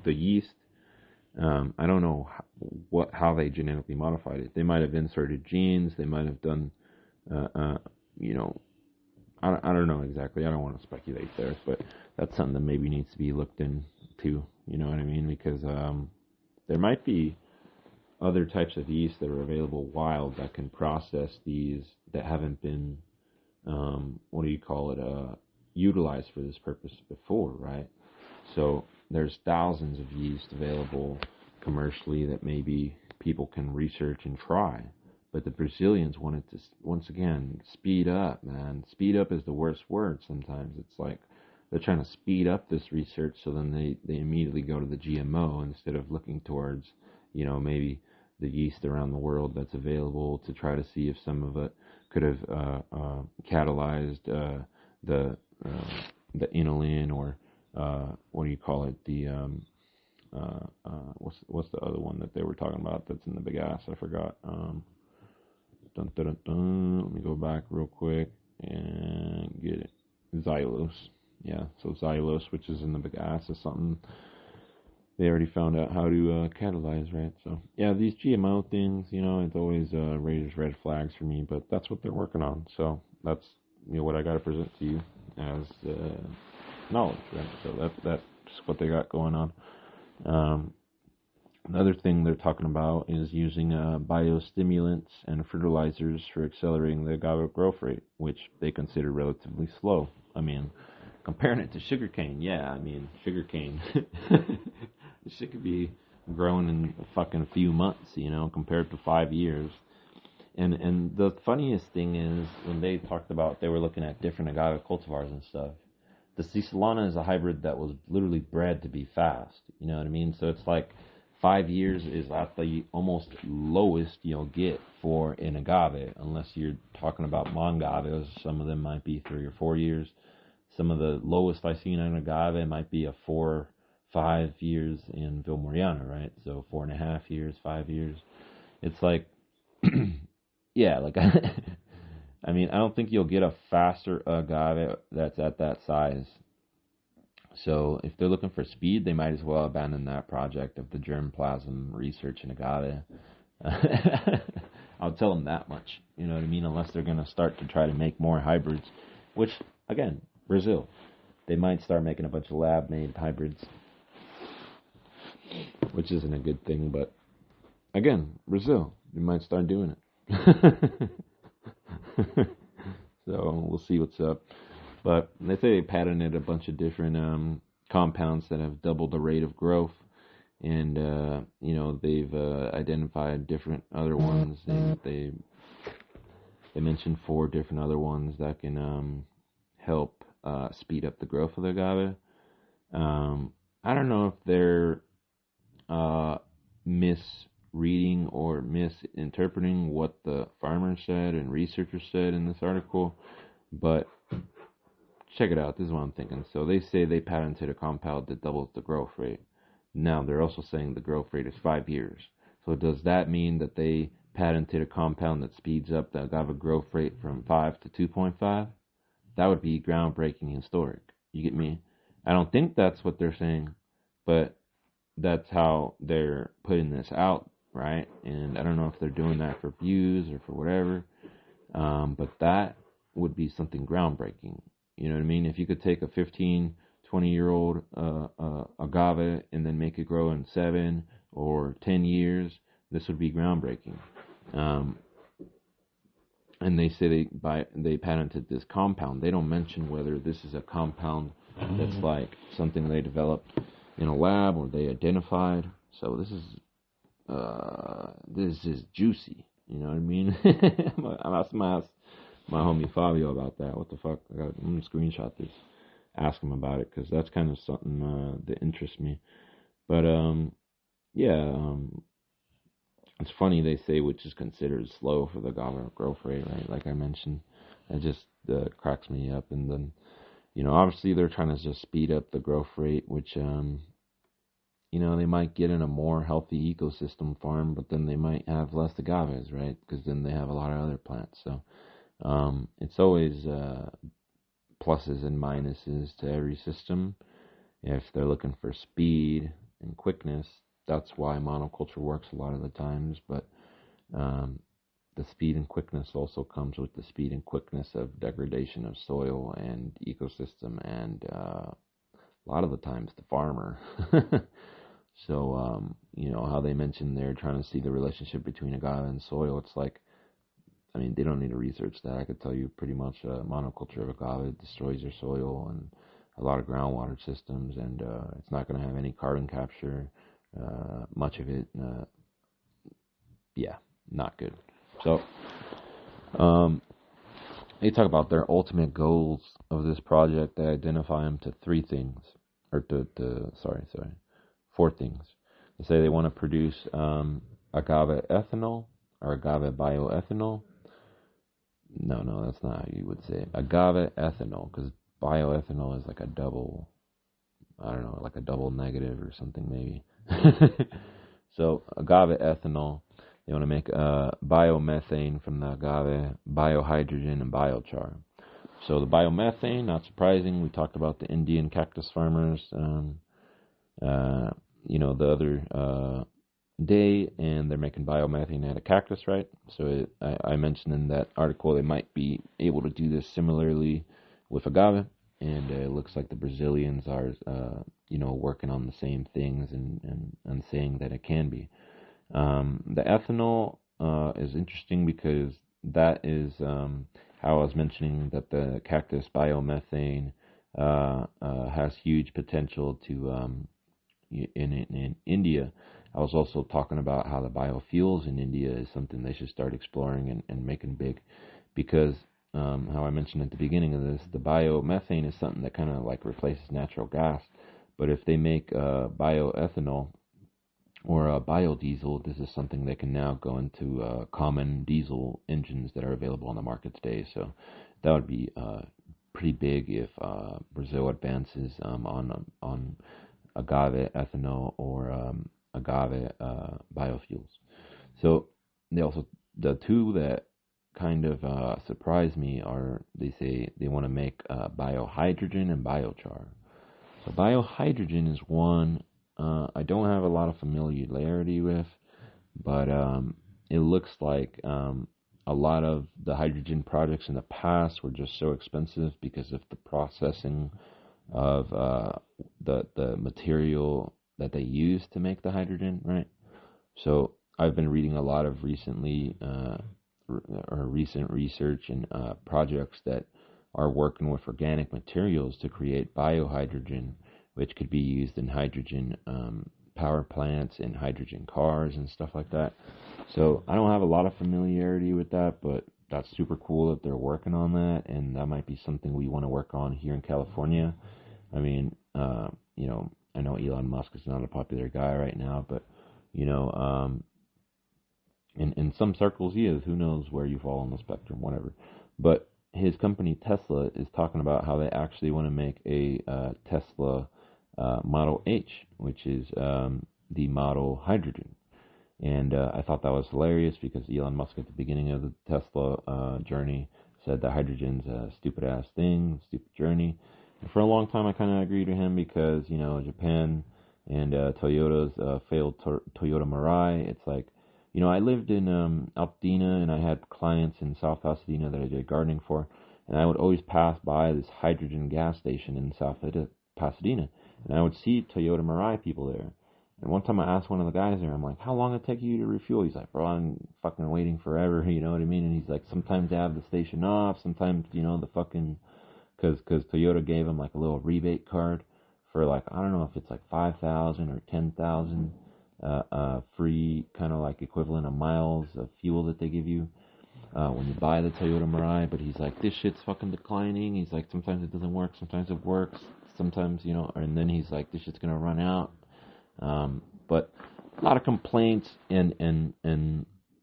the yeast. I don't know how they genetically modified it. They might have inserted genes. They might have done, I don't know exactly. I don't want to speculate there, but that's something that maybe needs to be looked into. You know what I mean? Because there might be other types of yeast that are available wild that can process these that haven't been, utilized for this purpose before, right? So there's thousands of yeast available commercially that maybe people can research and try. But the Brazilians wanted to, once again, speed up, man. Speed up is the worst word sometimes. It's like they're trying to speed up this research, so then they immediately go to the GMO instead of looking towards, maybe the yeast around the world that's available to try to see if some of it could have catalyzed the inulin or what's the other one that they were talking about that's in the bagasse? I forgot. Let me go back real quick and get it. Xylose. Yeah, so xylose, which is in the bagasse, is something they already found out how to catalyze, right? So, yeah, these GMO things, it's always raises red flags for me, but that's what they're working on. So that's, what I got to present to you as knowledge, right? So that's what they got going on. Another thing they're talking about is using biostimulants and fertilizers for accelerating the agave growth rate, which they consider relatively slow. I mean, comparing it to sugarcane, sugarcane This shit could be growing in a fucking few months, compared to 5 years. And the funniest thing is when they talked about they were looking at different agave cultivars and stuff. The Cisalana is a hybrid that was literally bred to be fast. You know what I mean? So it's like 5 years is at the almost lowest you'll get for an agave, unless you're talking about Mongaves. Some of them might be 3 or 4 years. Some of the lowest I've seen on agave might be a 4-5 years in Vilmoriana, right? So 4.5 years, 5 years. It's like, yeah, like I mean, I don't think you'll get a faster agave that's at that size. So if they're looking for speed, they might as well abandon that project of the germplasm research in agave. I'll tell them that much. You know what I mean? Unless they're going to start to try to make more hybrids, which, again, Brazil. They might start making a bunch of lab-made hybrids, which isn't a good thing. But, again, Brazil. They might start doing it. So we'll see what's up. But they say they patented a bunch of different compounds that have doubled the rate of growth. And, they've identified different other ones. They mentioned 4 different other ones that can help speed up the growth of the agave. I don't know if they're misreading or misinterpreting what the farmer said and researchers said in this article, but check it out. This is what I'm thinking. So they say they patented a compound that doubles the growth rate. Now they're also saying the growth rate is 5 years. So does that mean that they patented a compound that speeds up the agave growth rate from 5 to 2.5? That would be groundbreaking and historic. You get me? I don't think that's what they're saying, but that's how they're putting this out, right? And I don't know if they're doing that for views or for whatever, but that would be something groundbreaking. You know what I mean? If you could take a 15, 20-year-old agave and then make it grow in 7 or 10 years, this would be groundbreaking. And they say they patented this compound. They don't mention whether this is a compound that's like something they developed in a lab or they identified. So this is juicy. You know what I mean? I'm asking my homie Fabio about that. What the fuck? I'm gonna screenshot this. Ask him about it because that's kind of something that interests me. But it's funny they say which is considered slow for the agave growth rate, right? Like I mentioned, it just cracks me up. And then, obviously they're trying to just speed up the growth rate, which they might get in a more healthy ecosystem farm, but then they might have less agaves, right? Because then they have a lot of other plants. So it's always pluses and minuses to every system. If they're looking for speed and quickness, that's why monoculture works a lot of the times. But the speed and quickness also comes with the speed and quickness of degradation of soil and ecosystem, and a lot of the times the farmer. So, how they mentioned they're trying to see the relationship between agave and soil. It's like, they don't need to research that. I could tell you pretty much monoculture of agave destroys your soil and a lot of groundwater systems, and it's not going to have any carbon capture. Much of it, not good. So, they talk about their ultimate goals of this project. They identify them to 3 things, or four things. They say they want to produce agave ethanol or agave bioethanol. No, that's not how you would say it. Agave ethanol, because bioethanol is like a double, like a double negative or something maybe. So agave ethanol, they want to make biomethane from the agave, biohydrogen, and biochar. So the biomethane, not surprising. We talked about the Indian cactus farmers, the other day, and they're making biomethane out of cactus, right? So I mentioned in that article they might be able to do this similarly with agave, and it looks like the Brazilians are, working on the same things and saying that it can be. The ethanol is interesting because that is how I was mentioning that the cactus biomethane has huge potential to in India. I was also talking about how the biofuels in India is something they should start exploring and making big, because how I mentioned at the beginning of this, the biomethane is something that kind of like replaces natural gas. But if they make bioethanol or biodiesel, this is something that can now go into common diesel engines that are available on the market today. So that would be pretty big if Brazil advances on agave ethanol or agave biofuels. So the two that kind of surprise me are, they say they want to make biohydrogen and biochar. So biohydrogen is one I don't have a lot of familiarity with, but it looks like a lot of the hydrogen projects in the past were just so expensive because of the processing of the material that they use to make the hydrogen, right? So I've been reading a lot of recent research and projects that are working with organic materials to create biohydrogen, which could be used in hydrogen power plants and hydrogen cars and stuff like that. So I don't have a lot of familiarity with that, but that's super cool that they're working on that, and that might be something we want to work on here in California. I mean, I know Elon Musk is not a popular guy right now, but in some circles he is. Who knows where you fall on the spectrum, whatever. But his company Tesla is talking about how they actually want to make a Tesla Model H, which is the model hydrogen. And I thought that was hilarious because Elon Musk at the beginning of the Tesla journey said that hydrogen's a stupid ass thing, stupid journey. And for a long time I kind of agreed with him because, Japan and Toyota's failed Toyota Mirai. It's like, I lived in Altadena, and I had clients in South Pasadena that I did gardening for, and I would always pass by this hydrogen gas station in South Pasadena, and I would see Toyota Mirai people there. And one time I asked one of the guys there, I'm like, how long did it take you to refuel? He's like, bro, I'm fucking waiting forever, you know what I mean? And he's like, sometimes they have the station off, sometimes, the fucking, because Toyota gave him like a little rebate card for like, I don't know if it's like 5,000 or 10,000 free kind of like equivalent of miles of fuel that they give you when you buy the Toyota Mirai. But he's like, this shit's fucking declining. He's like, sometimes it doesn't work, sometimes it works, sometimes, and then he's like, this shit's gonna run out. But a lot of complaints, and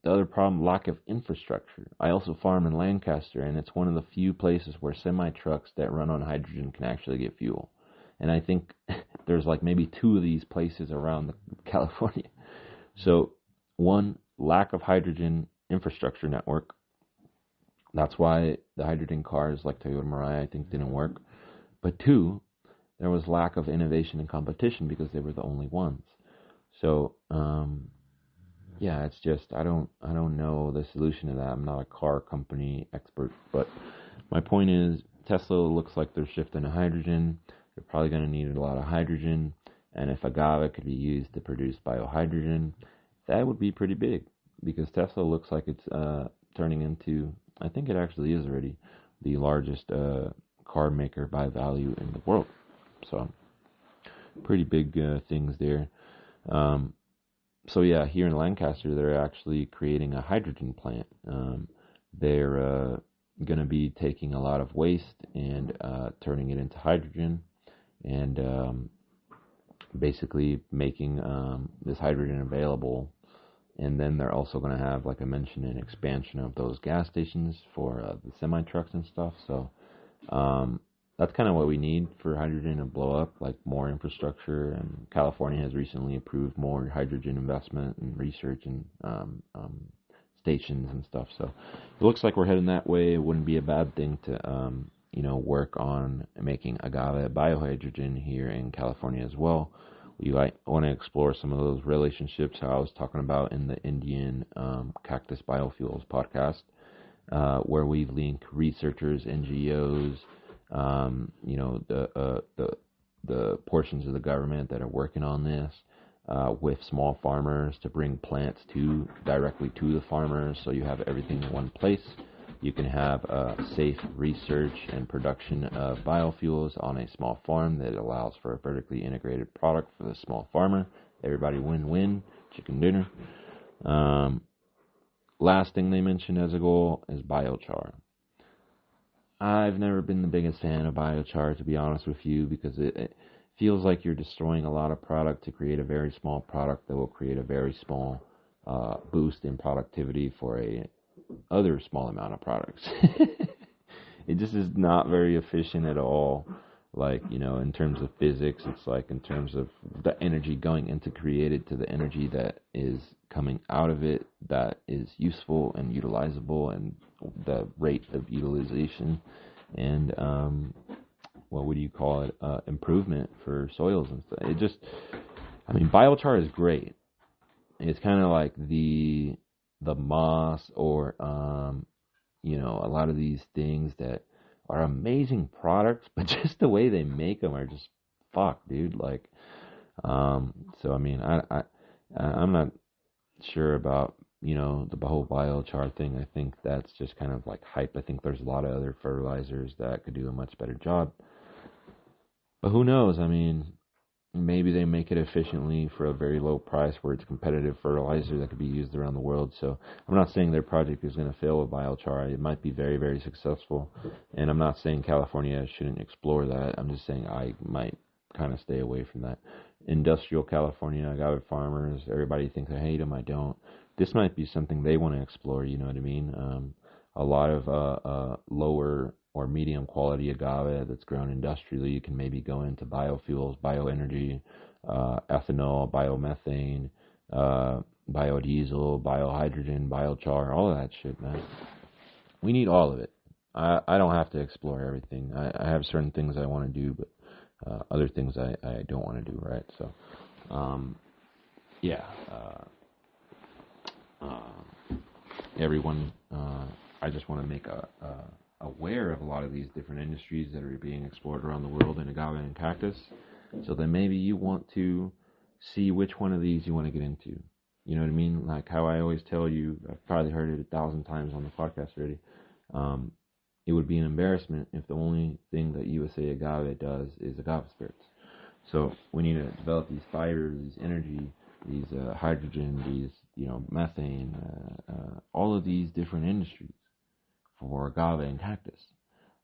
the other problem, lack of infrastructure. I also farm in Lancaster, and it's one of the few places where semi-trucks that run on hydrogen can actually get fuel. And I think there's like maybe 2 of these places around California. So, one, lack of hydrogen infrastructure network. That's why the hydrogen cars like Toyota Mirai, I think, didn't work. But 2, there was lack of innovation and competition because they were the only ones. So, yeah, it's just I don't know the solution to that. I'm not a car company expert, but my point is Tesla looks like they're shifting to hydrogen. They're probably going to need a lot of hydrogen, and if agave could be used to produce biohydrogen, that would be pretty big, because Tesla looks like it's turning into, I think it actually is already, the largest car maker by value in the world. So, pretty big things there. So yeah, here in Lancaster, they're actually creating a hydrogen plant. They're going to be taking a lot of waste and turning it into hydrogen, and basically making this hydrogen available. And then they're also going to have, like I mentioned, an expansion of those gas stations for the semi-trucks and stuff. So that's kind of what we need for hydrogen to blow up, like more infrastructure. And California has recently approved more hydrogen investment and research and stations and stuff. So it looks like we're heading that way. It wouldn't be a bad thing to, work on making agave biohydrogen here in California as well. We want to explore some of those relationships, how I was talking about in the Indian Cactus Biofuels podcast, where we've linked researchers, NGOs, the portions of the government that are working on this, with small farmers to bring plants directly to the farmers, so you have everything in one place. You can have safe research and production of biofuels on a small farm that allows for a vertically integrated product for the small farmer. Everybody win-win, chicken dinner. Last thing they mentioned as a goal is biochar. I've never been the biggest fan of biochar, to be honest with you, because it feels like you're destroying a lot of product to create a very small product that will create a very small boost in productivity for a other small amount of products. It just is not very efficient at all. Like, you know, in terms of physics, it's like in terms of the energy going into create it to the energy that is coming out of it that is useful and utilizable, and the rate of utilization and what would you call it, improvement for soils and stuff. It just, I mean, biochar is great. It's kind of like the moss or you know, a lot of these things that are amazing products, but just the way they make them are just fuck, dude. Like, so I mean, I'm not sure about, you know, the whole biochar thing. I think that's just kind of like hype. I think there's a lot of other fertilizers that could do a much better job. But who knows? I mean, maybe they make it efficiently for a very low price where it's competitive fertilizer that could be used around the world. So I'm not saying their project is going to fail with biochar. It might be very, very successful. And I'm not saying California shouldn't explore that. I'm just saying I might kind of stay away from that. Industrial California, agave farmers, everybody thinks I hate them. I don't. This might be something they want to explore, you know what I mean? A lot of lower or medium quality agave that's grown industrially, you can maybe go into biofuels, bioenergy, ethanol, biomethane, biodiesel, biohydrogen, biochar, all of that shit, man. We need all of it. I don't have to explore everything. I have certain things I want to do, but other things I don't want to do, right? So, yeah. Everyone, I just want to make aware of a lot of these different industries that are being explored around the world in agave and cactus. So then maybe you want to see which one of these you want to get into. You know what I mean? Like how I always tell you, I've probably heard it 1,000 times on the podcast already. It would be an embarrassment if the only thing that USA Agave does is agave spirits. So we need to develop these fibers, these energy, these hydrogen, these, you know, methane, all of these different industries for agave and cactus.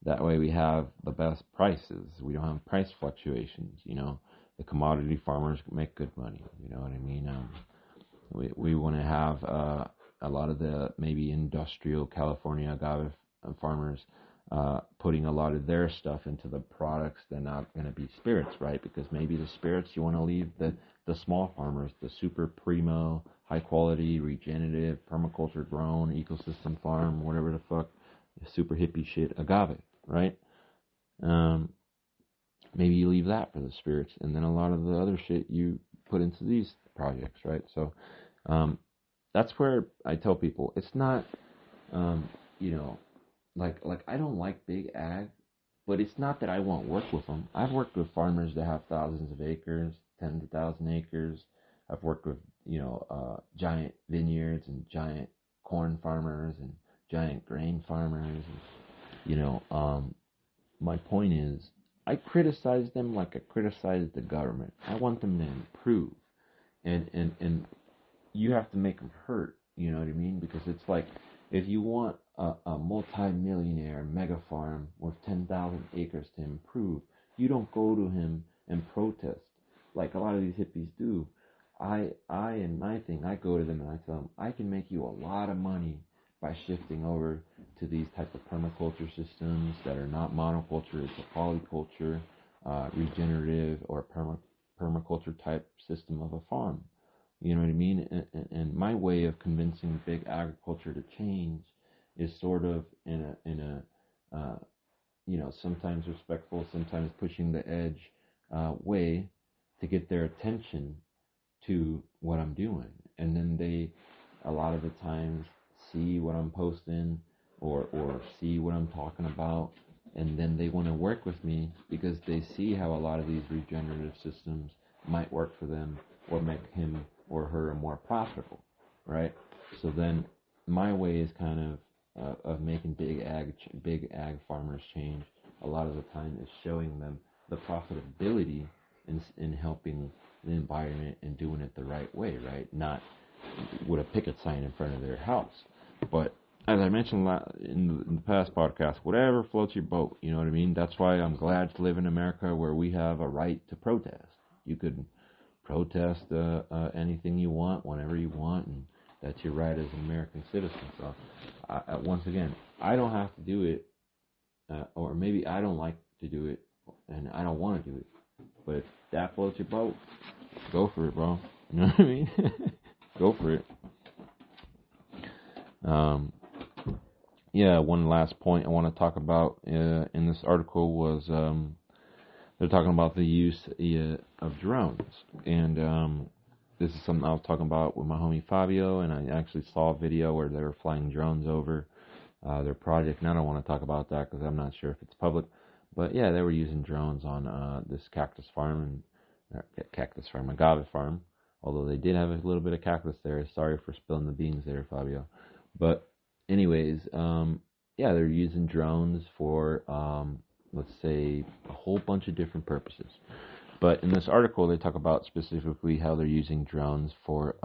That way we have the best prices. We don't have price fluctuations. You know, the commodity farmers make good money. You know what I mean? We want to have a lot of the maybe industrial California agave farmers putting a lot of their stuff into the products. They're not going to be spirits, right? Because maybe the spirits you want to leave the small farmers, the super primo, high quality, regenerative, permaculture grown, ecosystem farm, whatever the fuck, super hippie shit, agave, right? Maybe you leave that for the spirits, and then a lot of the other shit you put into these projects, right? So that's where I tell people, it's not, you know, like I don't like big ag, but it's not that I won't work with them. I've worked with farmers that have thousands of acres, tens of thousand acres. I've worked with, you know, giant vineyards and giant corn farmers and giant grain farmers. And, you know, my point is, I criticize them like I criticize the government. I want them to improve, and you have to make them hurt. You know what I mean? Because it's like, if you want a multi-millionaire mega farm with 10,000 acres to improve, you don't go to him and protest like a lot of these hippies do. And my thing, I go to them and I tell them, I can make you a lot of money by shifting over to these type of permaculture systems that are not monoculture, it's a polyculture, regenerative, or permaculture type system of a farm. You know what I mean? And my way of convincing big agriculture to change is sort of in a you know, sometimes respectful, sometimes pushing the edge way to get their attention to what I'm doing. And then they, a lot of the times, see what I'm posting or see what I'm talking about, and then they want to work with me because they see how a lot of these regenerative systems might work for them or make him or her more profitable, right? So then my way is kind of of making big ag farmers change a lot of the time is showing them the profitability in helping the environment and doing it the right way, right? Not with a picket sign in front of their house. But as I mentioned in the past podcast, whatever floats your boat, you know what I mean? That's why I'm glad to live in America, where we have a right to protest. You could protest anything you want, whenever you want, and that's your right as an American citizen. So, once again, I don't have to do it, or maybe I don't like to do it, and I don't want to do it. But if that floats your boat, go for it, bro. You know what I mean? Go for it. Yeah, one last point I want to talk about in this article was they're talking about the use of drones. And this is something I was talking about with my homie Fabio, and I actually saw a video where they were flying drones over their project. And I don't want to talk about that because I'm not sure if it's public. But yeah, they were using drones on this cactus farm, agave farm. Although they did have a little bit of cactus there. Sorry for spilling the beans there, Fabio. But anyways, yeah, they're using drones for, let's say, a whole bunch of different purposes. But in this article, they talk about specifically how they're using drones for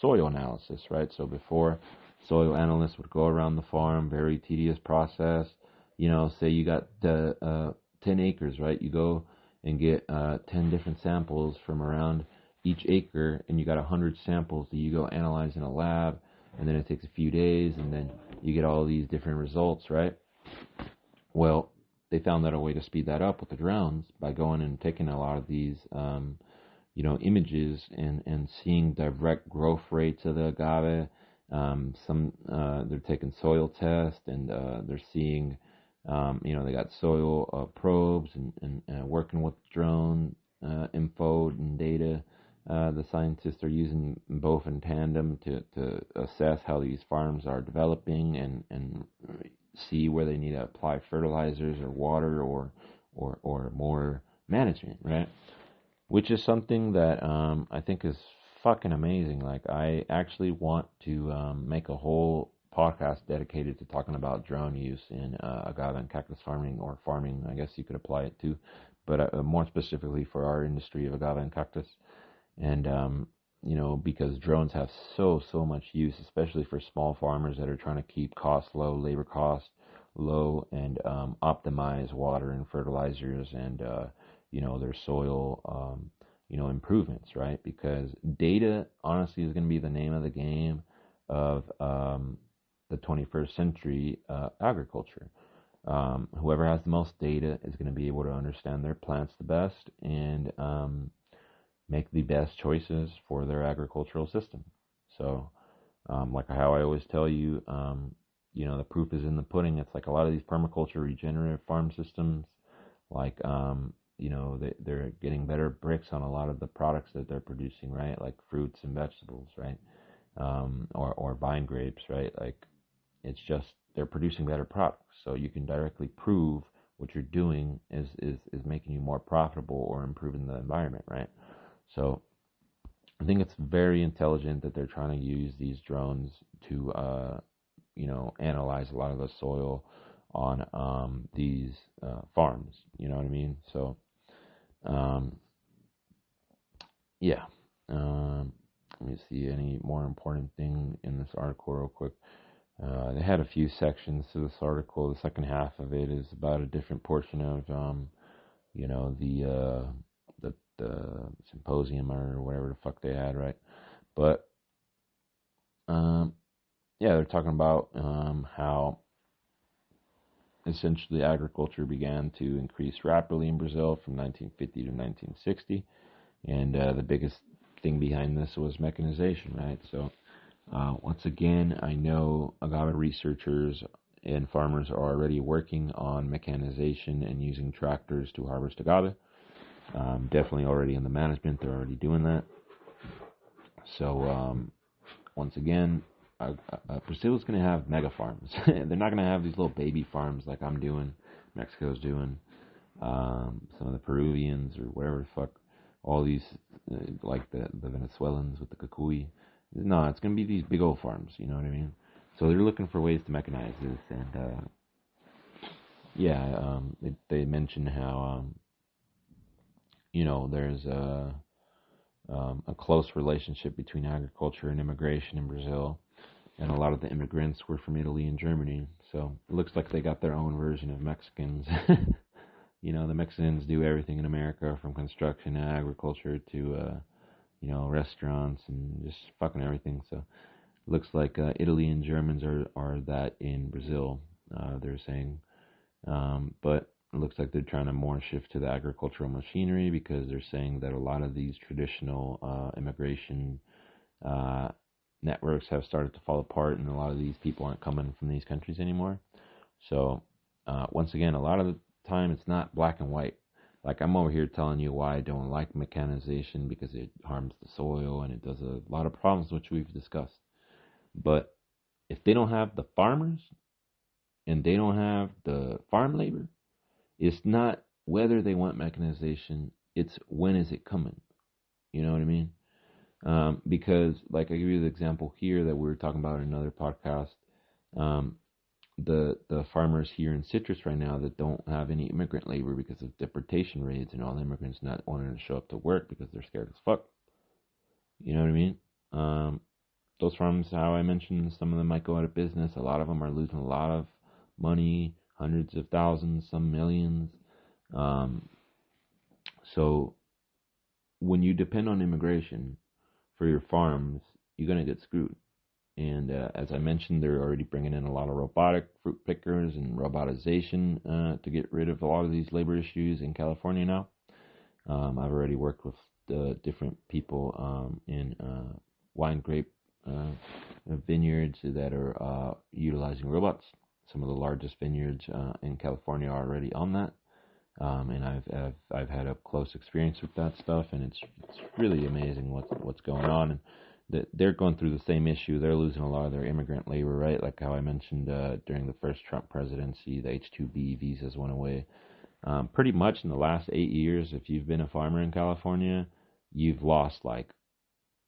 soil analysis, right? So before, soil analysts would go around the farm, very tedious process. You know, say you got 10 acres, right? You go and get 10 different samples from around each acre, and you got 100 samples that you go analyze in a lab, and then it takes a few days, and then you get all these different results, right? Well, they found out a way to speed that up with the drones by going and taking a lot of these, images and seeing direct growth rates of the agave. They're taking soil tests, and they're seeing, they got soil probes and working with drone info and data. The scientists are using both in tandem to assess how these farms are developing and see where they need to apply fertilizers or water or more management, right? Which is something that I think is fucking amazing. Like, I actually want to make a whole podcast dedicated to talking about drone use in agave and cactus farming, or farming, I guess you could apply it to, but more specifically for our industry of agave and cactus. And because drones have so much use, especially for small farmers that are trying to keep costs low, labor costs low, and optimize water and fertilizers and their soil improvements, right? Because data honestly is going to be the name of the game of the 21st century agriculture. Whoever has the most data is going to be able to understand their plants the best and make the best choices for their agricultural system. So, like how I always tell you, the proof is in the pudding. It's like a lot of these permaculture regenerative farm systems, like, they're getting better bricks on a lot of the products that they're producing, right? Like fruits and vegetables, right? Or vine grapes, right? Like, it's just, they're producing better products. So you can directly prove what you're doing is making you more profitable or improving the environment, right? So I think it's very intelligent that they're trying to use these drones to, analyze a lot of the soil on these farms. You know what I mean? So, yeah. Let me see any more important thing in this article real quick. They had a few sections to this article. The second half of it is about a different portion of, the symposium or whatever the fuck they had, right? But they're talking about how essentially agriculture began to increase rapidly in Brazil from 1950 to 1960, and the biggest thing behind this was mechanization, right? So once again, I know agave researchers and farmers are already working on mechanization and using tractors to harvest agave. Definitely already in the management, they're already doing that. So once again, Brazil's going to have mega farms. They're not going to have these little baby farms like I'm doing, Mexico's doing, some of the Peruvians or whatever the fuck, all these, like the Venezuelans with the cucuy. No, it's going to be these big old farms, you know what I mean? So they're looking for ways to mechanize this, and they mentioned how there's a close relationship between agriculture and immigration in Brazil, and a lot of the immigrants were from Italy and Germany. So it looks like they got their own version of Mexicans. The Mexicans do everything in America, from construction to agriculture to restaurants and just fucking everything. So it looks like Italy and Germans are that in Brazil. They're saying, but it looks like they're trying to more shift to the agricultural machinery, because they're saying that a lot of these traditional immigration networks have started to fall apart, and a lot of these people aren't coming from these countries anymore. So once again, a lot of the time it's not black and white. Like, I'm over here telling you why I don't like mechanization, because it harms the soil and it does a lot of problems, which we've discussed. But if they don't have the farmers and they don't have the farm labor, it's not whether they want mechanization, it's when is it coming. You know what I mean? Because, like, I give you the example here that we were talking about in another podcast. The farmers here in citrus right now that don't have any immigrant labor because of deportation raids and all the immigrants not wanting to show up to work because they're scared as fuck. You know what I mean? Those farms, how I mentioned, some of them might go out of business. A lot of them are losing a lot of money, hundreds of thousands, some millions. So when you depend on immigration for your farms, you're going to get screwed. And as I mentioned, they're already bringing in a lot of robotic fruit pickers and robotization to get rid of a lot of these labor issues in California now. I've already worked with different people in wine grape vineyards that are utilizing robots. Some of the largest vineyards in California are already on that. And I've had a close experience with that stuff, and it's really amazing what's going on. And they're going through the same issue. They're losing a lot of their immigrant labor, right? Like how I mentioned during the first Trump presidency, the H-2B visas went away. Pretty much in the last 8 years, if you've been a farmer in California, you've lost like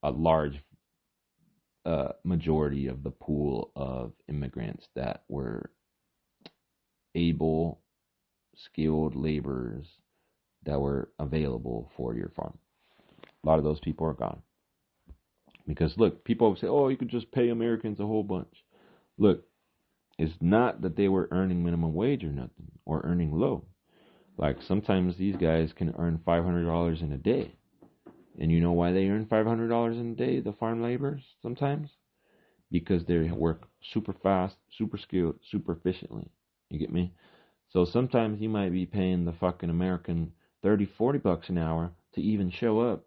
a large majority of the pool of immigrants that were able, skilled laborers that were available for your farm. A lot of those people are gone. Because look, people say, oh, you could just pay Americans a whole bunch. Look, it's not that they were earning minimum wage or nothing, or earning low. Like, sometimes these guys can earn $500 in a day. And you know why they earn $500 in a day, the farm laborers, sometimes? Because they work super fast, super skilled, super efficiently. You get me? So sometimes you might be paying the fucking American $30-$40 an hour to even show up,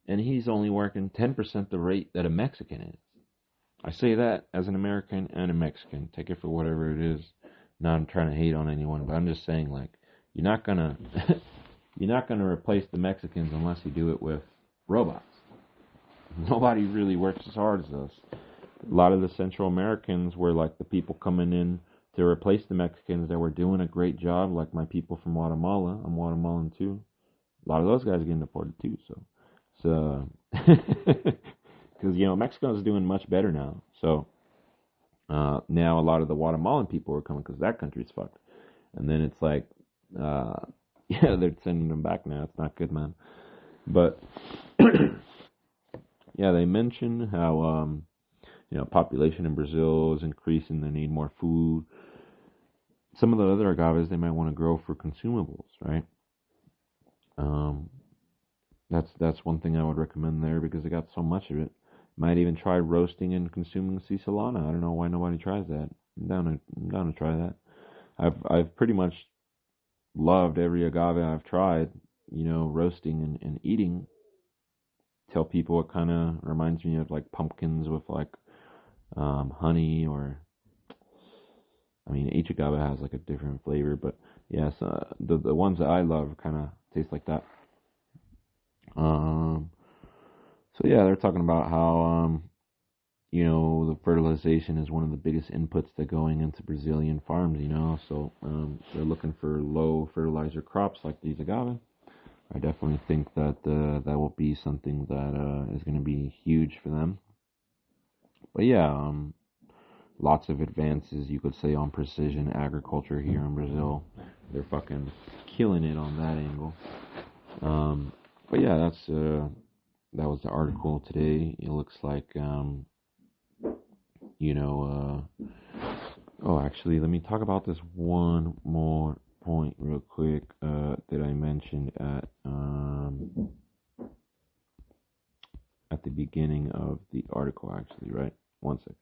and he's only working 10% the rate that a Mexican is. I say that as an American and a Mexican. Take it for whatever it is. Not trying to hate on anyone, but I'm just saying, like, you're not gonna replace the Mexicans unless you do it with robots. Nobody really works as hard as us. A lot of the Central Americans were like the people coming in to replace the Mexicans that were doing a great job, like my people from Guatemala. I'm Guatemalan too. A lot of those guys are getting deported too. So, because Mexico's doing much better now. So now a lot of the Guatemalan people are coming because that country's fucked. And then it's like, they're sending them back now. It's not good, man. But yeah, they mention how population in Brazil is increasing. They need more food. Some of the other agaves they might want to grow for consumables, right? That's one thing I would recommend there, because they got so much of it. Might even try roasting and consuming C. solana. I don't know why nobody tries that. I'm down to try that. I've pretty much loved every agave I've tried. Roasting and eating. Tell people it kind of reminds me of like pumpkins with like honey, or each agave has like a different flavor, but yes, the ones that I love kind of taste like that. So yeah, they're talking about how the fertilization is one of the biggest inputs that going into Brazilian farms. So they're looking for low fertilizer crops like these agave. I definitely think that that will be something that is going to be huge for them. But yeah, lots of advances, you could say, on precision agriculture here in Brazil. They're fucking killing it on that angle. But yeah, that was the article today. It looks like, oh, actually, let me talk about this one more point real quick that I mentioned at the beginning of the article, actually, right? One second.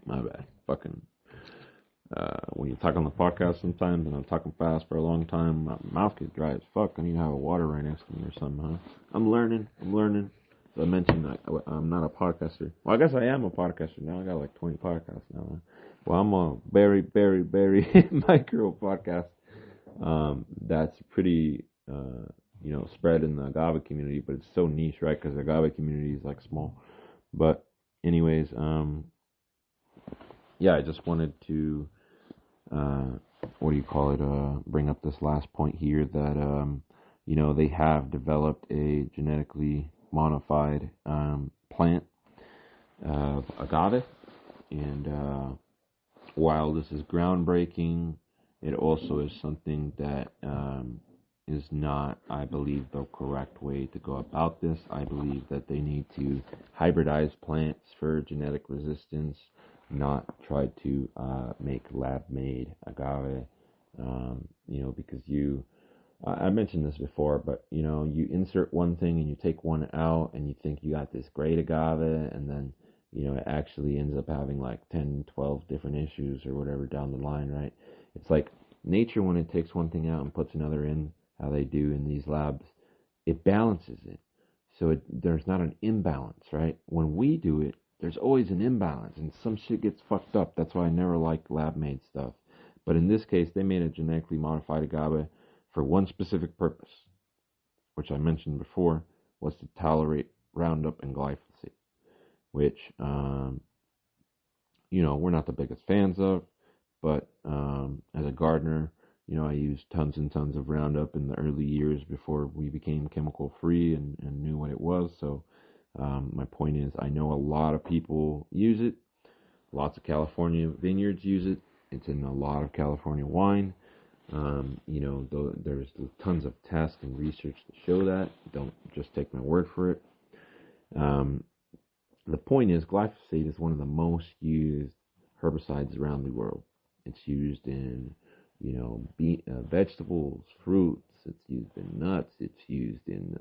My bad. Fucking. When you talk on the podcast sometimes, and I'm talking fast for a long time, my mouth gets dry as fuck. I need to have a water right next to me or something, huh? I'm learning. So I mentioned I'm not a podcaster. Well, I guess I am a podcaster now. I got like 20 podcasts now. Huh? Well, I'm a very, very, very micro podcast. That's pretty, spread in the agave community, but it's so niche, right? Because the agave community is like small. But anyways, yeah, I just wanted to, bring up this last point here that, they have developed a genetically modified plant of agave. And while this is groundbreaking, it also is something that is not, I believe, the correct way to go about this. I believe that they need to hybridize plants for genetic resistance, not try to make lab-made agave, because I mentioned this before, but, you insert one thing and you take one out and you think you got this great agave, and then, it actually ends up having like 10, 12 different issues or whatever down the line, right? It's like nature, when it takes one thing out and puts another in, how they do in these labs, it balances it. So there's not an imbalance, right? When we do it, there's always an imbalance, and some shit gets fucked up. That's why I never liked lab-made stuff. But in this case, they made a genetically modified agave for one specific purpose, which I mentioned before, was to tolerate Roundup and glyphosate, which, we're not the biggest fans of, but as a gardener, I used tons and tons of Roundup in the early years before we became chemical-free and knew what it was. So my point is, I know a lot of people use it. Lots of California vineyards use it. It's in a lot of California wine. There's tons of tests and research to show that. Don't just take my word for it. The point is, glyphosate is one of the most used herbicides around the world. It's used in, vegetables, fruits. It's used in nuts. It's used in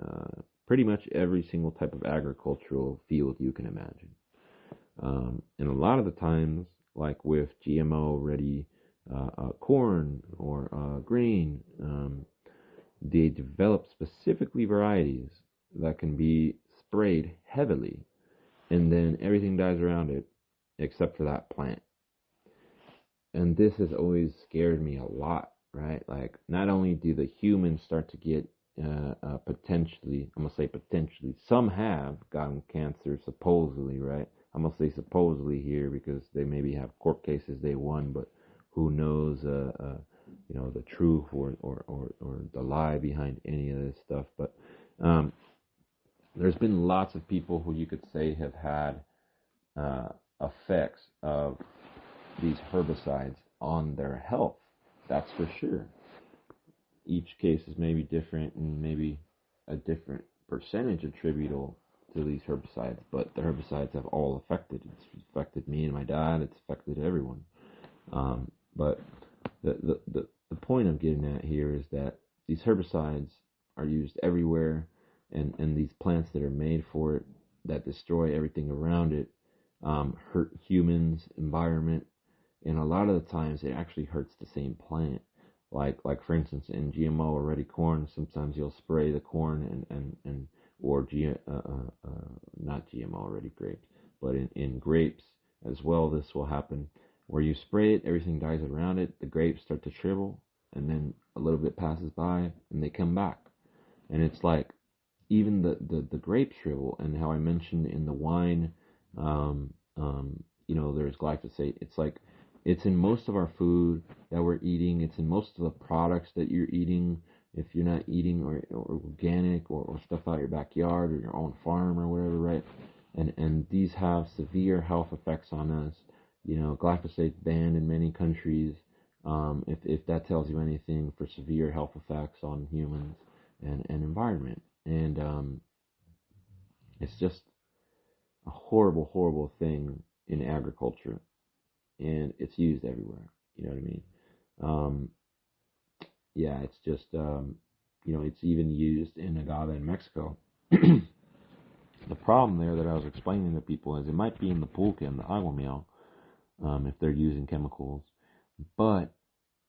pretty much every single type of agricultural field you can imagine. And a lot of the times, like with GMO-ready corn or grain, they develop specifically varieties that can be sprayed heavily, and then everything dies around it except for that plant. And this has always scared me a lot, right? Like, not only do the humans start to get potentially, I'm going to say potentially, some have gotten cancer supposedly, right? I'm going to say supposedly here because they maybe have court cases they won, but who knows, the truth or the lie behind any of this stuff. But there's been lots of people who you could say have had effects of these herbicides on their health. That's for sure. Each case is maybe different and maybe a different percentage attributable to these herbicides, but the herbicides have all affected. It's affected me and my dad. It's affected everyone. But the point I'm getting at here is that these herbicides are used everywhere, and these plants that are made for it, that destroy everything around it, hurt humans, environment, and a lot of the times it actually hurts the same plant. Like for instance, in GMO or ready corn, sometimes you'll spray the corn or not GMO ready grapes, but in grapes as well, this will happen where you spray it, everything dies around it, the grapes start to shrivel, and then a little bit passes by and they come back. And it's like, even the grapes shrivel, and how I mentioned in the wine, there's glyphosate. It's like, it's in most of our food that we're eating. It's in most of the products that you're eating. If you're not eating or organic or stuff out of your backyard or your own farm or whatever, right? and these have severe health effects on us. Glyphosate banned in many countries. If that tells you anything, for severe health effects on humans and environment. And it's just a horrible, horrible thing in agriculture, and it's used everywhere. You know what I mean? Um, yeah, it's just it's even used in agave in Mexico. The problem there that I was explaining to people is it might be in the pulque and the agua miel, if they're using chemicals, but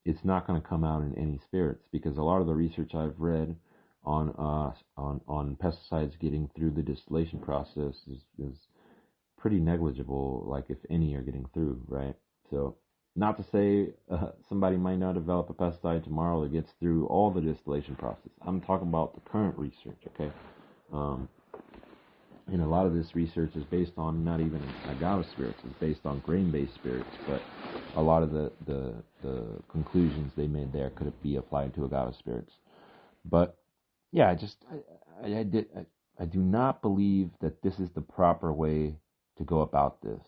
it's not going to come out in any spirits, because a lot of the research I've read on pesticides getting through the distillation process is pretty negligible, like if any are getting through, right? So, not to say somebody might not develop a pesticide tomorrow that gets through all the distillation process. I'm talking about the current research, okay? And a lot of this research is based on not even agave spirits, it's based on grain-based spirits, but a lot of the conclusions they made there could be applied to agave spirits. But yeah, I do not believe that this is the proper way to go about this.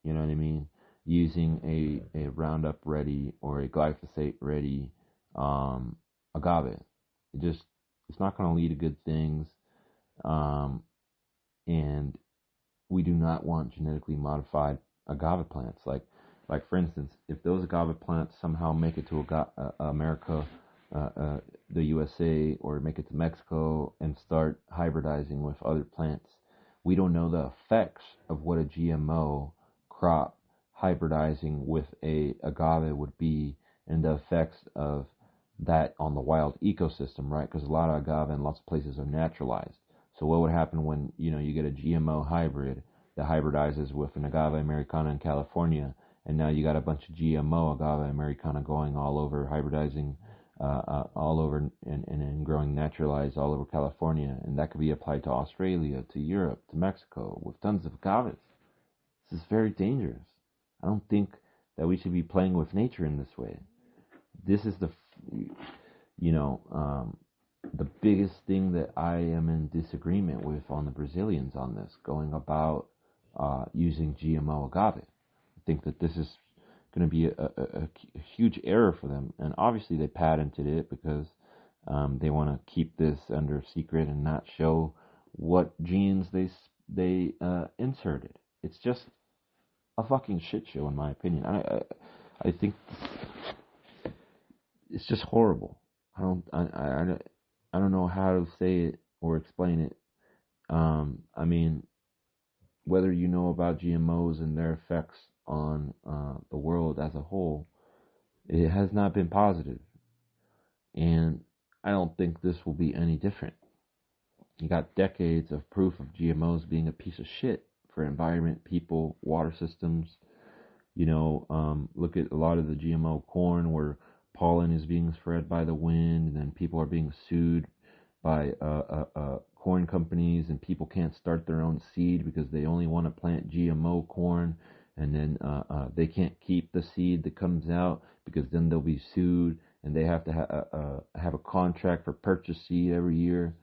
You know what I mean? Using a Roundup ready or a glyphosate ready agave. It's not going to lead to good things. And we do not want genetically modified agave plants. Like for instance, if those agave plants somehow make it to America, the USA, or make it to Mexico and start hybridizing with other plants, we don't know the effects of what a GMO crop hybridizing with a agave would be, and the effects of that on the wild ecosystem, right? Because a lot of agave in lots of places are naturalized. So what would happen when you get a GMO hybrid that hybridizes with an agave americana in California, and now you got a bunch of GMO agave americana going all over, hybridizing all over and growing naturalized all over California, and that could be applied to Australia, to Europe, to Mexico, with tons of agaves. This is very dangerous. I don't think that we should be playing with nature in this way. This is the biggest thing that I am in disagreement with on the Brazilians on this, going about using GMO agave. I think that this is going to be a huge error for them, and obviously they patented it because they want to keep this under secret and not show what genes they inserted. It's just a fucking shit show, in my opinion. I think it's just horrible. I don't know how to say it or explain it. I mean, whether you know about GMOs and their effects on the world as a whole, it has not been positive. And I don't think this will be any different. You got decades of proof of GMOs being a piece of shit for environment, people, water systems. Look at a lot of the GMO corn where pollen is being spread by the wind, and then people are being sued by corn companies, and people can't start their own seed because they only want to plant GMO corn, and then they can't keep the seed that comes out because then they'll be sued, and they have to have a contract for purchase seed every year.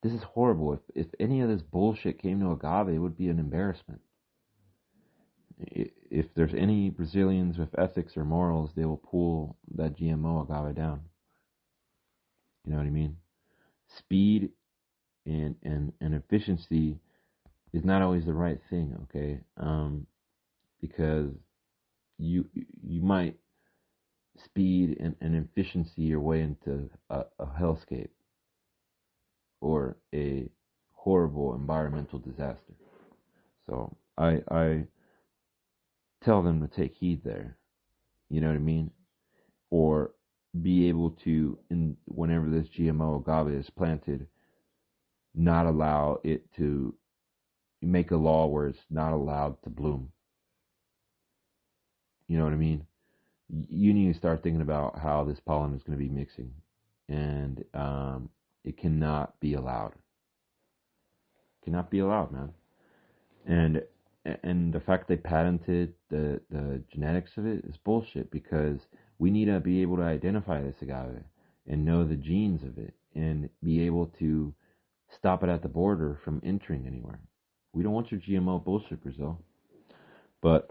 This is horrible. If any of this bullshit came to agave, it would be an embarrassment. If there's any Brazilians with ethics or morals, they will pull that GMO agave down. You know what I mean? Speed and efficiency is not always the right thing, okay? Because you might speed and efficiency your way into a hellscape or a horrible environmental disaster. So I tell them to take heed there. You know what I mean? Or be able to, whenever this GMO agave is planted, not allow it to make a law where it's not allowed to bloom. You know what I mean? You need to start thinking about how this pollen is going to be mixing, and it cannot be allowed. Cannot be allowed, man. And the fact they patented the genetics of it is bullshit, because we need to be able to identify this agave and know the genes of it and be able to stop it at the border from entering anywhere. We don't want your GMO bullshit, Brazil. But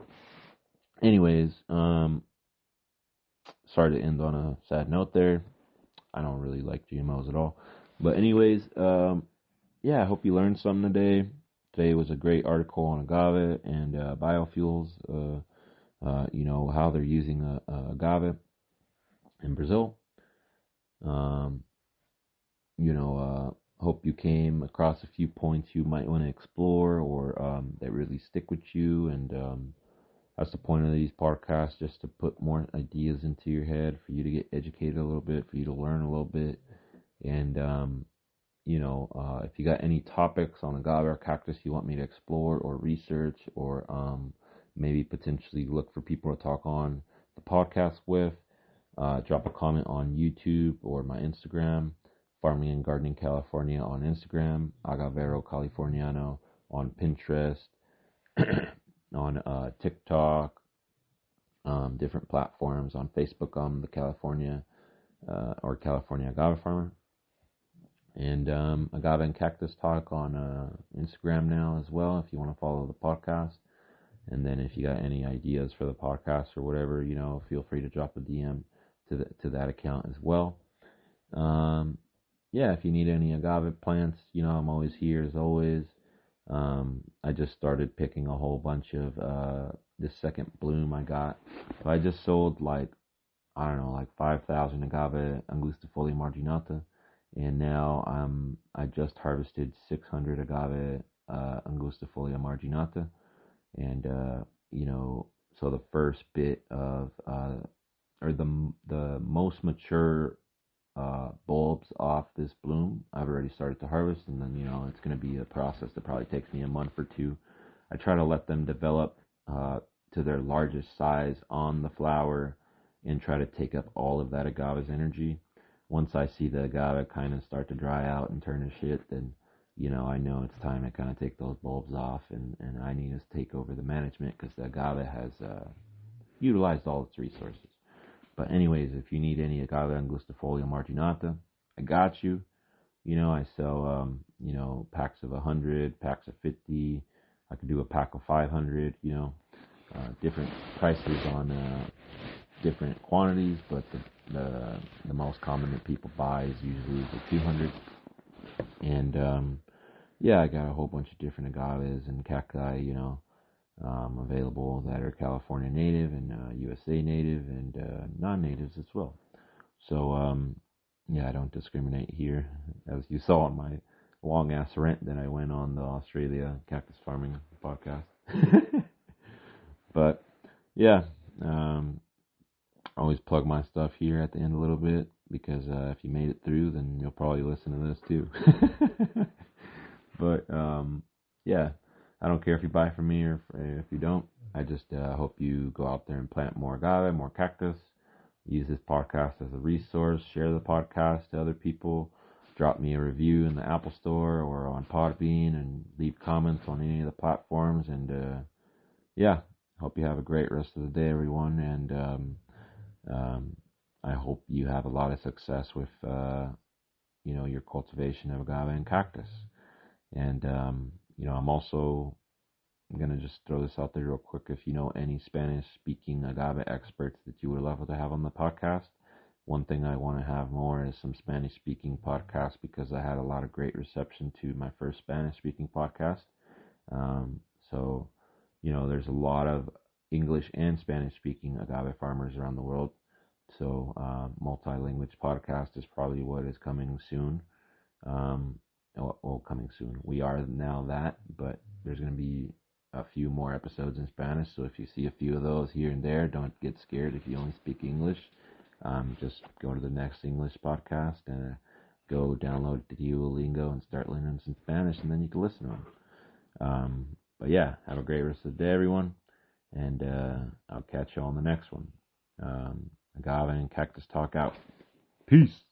anyways, sorry to end on a sad note there. I don't really like GMOs at all. But anyways, yeah, I hope you learned something today. Today was a great article on agave and biofuels. How they're using agave in Brazil. Hope you came across a few points you might want to explore or that really stick with you. And that's the point of these podcasts, just to put more ideas into your head, for you to get educated a little bit, for you to learn a little bit. And, if you got any topics on agave or cactus you want me to explore or research, or maybe potentially look for people to talk on the podcast with, drop a comment on YouTube or my Instagram, Farmingandgardeningcalifornia on Instagram, Agavero Californiano on Pinterest, on TikTok, different platforms. On Facebook, I'm the California Agave Farmer. And Agave and Cactus Talk on Instagram now as well, if you want to follow the podcast. And then if you got any ideas for the podcast or whatever, feel free to drop a DM to that account as well. If you need any agave plants, I'm always here as always. I just started picking a whole bunch of this second bloom I got. I just sold 5,000 agave angustifolia marginata, and now I just harvested 600 agave angustifolia marginata, and so the first bit of or the most mature bulbs off this bloom I've already started to harvest, and then it's going to be a process that probably takes me a month or two. I try to let them develop to their largest size on the flower and try to take up all of that agave's energy. Once I see the agave kind of start to dry out and turn to shit, then I know it's time to kind of take those bulbs off, and I need to take over the management, because the agave has utilized all its resources. But anyways, if you need any agave angustifolia marginata, I got you. I sell, packs of 100, packs of 50. I could do a pack of 500, different prices on different quantities, but the most common that people buy is usually the 200. And, I got a whole bunch of different agaves and cacti, available that are California native and USA native and non-natives as well. So, I don't discriminate here. As you saw on my long-ass rant that I went on the Australia cactus farming podcast. But, always plug my stuff here at the end a little bit, because if you made it through, then you'll probably listen to this too. But, I don't care if you buy from me or if you don't. I just hope you go out there and plant more agave, more cactus. Use this podcast as a resource. Share the podcast to other people. Drop me a review in the Apple Store or on Podbean, and leave comments on any of the platforms. And hope you have a great rest of the day, everyone. And I hope you have a lot of success with your cultivation of agave and cactus. And I'm also going to just throw this out there real quick. If you know any Spanish-speaking agave experts that you would love to have on the podcast, one thing I want to have more is some Spanish-speaking podcasts, because I had a lot of great reception to my first Spanish-speaking podcast. So, there's a lot of English and Spanish-speaking agave farmers around the world. So, multi-language podcast is probably what is coming soon. Coming soon. We are now that, but there's going to be a few more episodes in Spanish. So if you see a few of those here and there, don't get scared if you only speak English. Just go to the next English podcast and go download Duolingo and start learning some Spanish, and then you can listen to them. Have a great rest of the day, everyone, and I'll catch you on the next one. Agave and Cactus Talk out. Peace.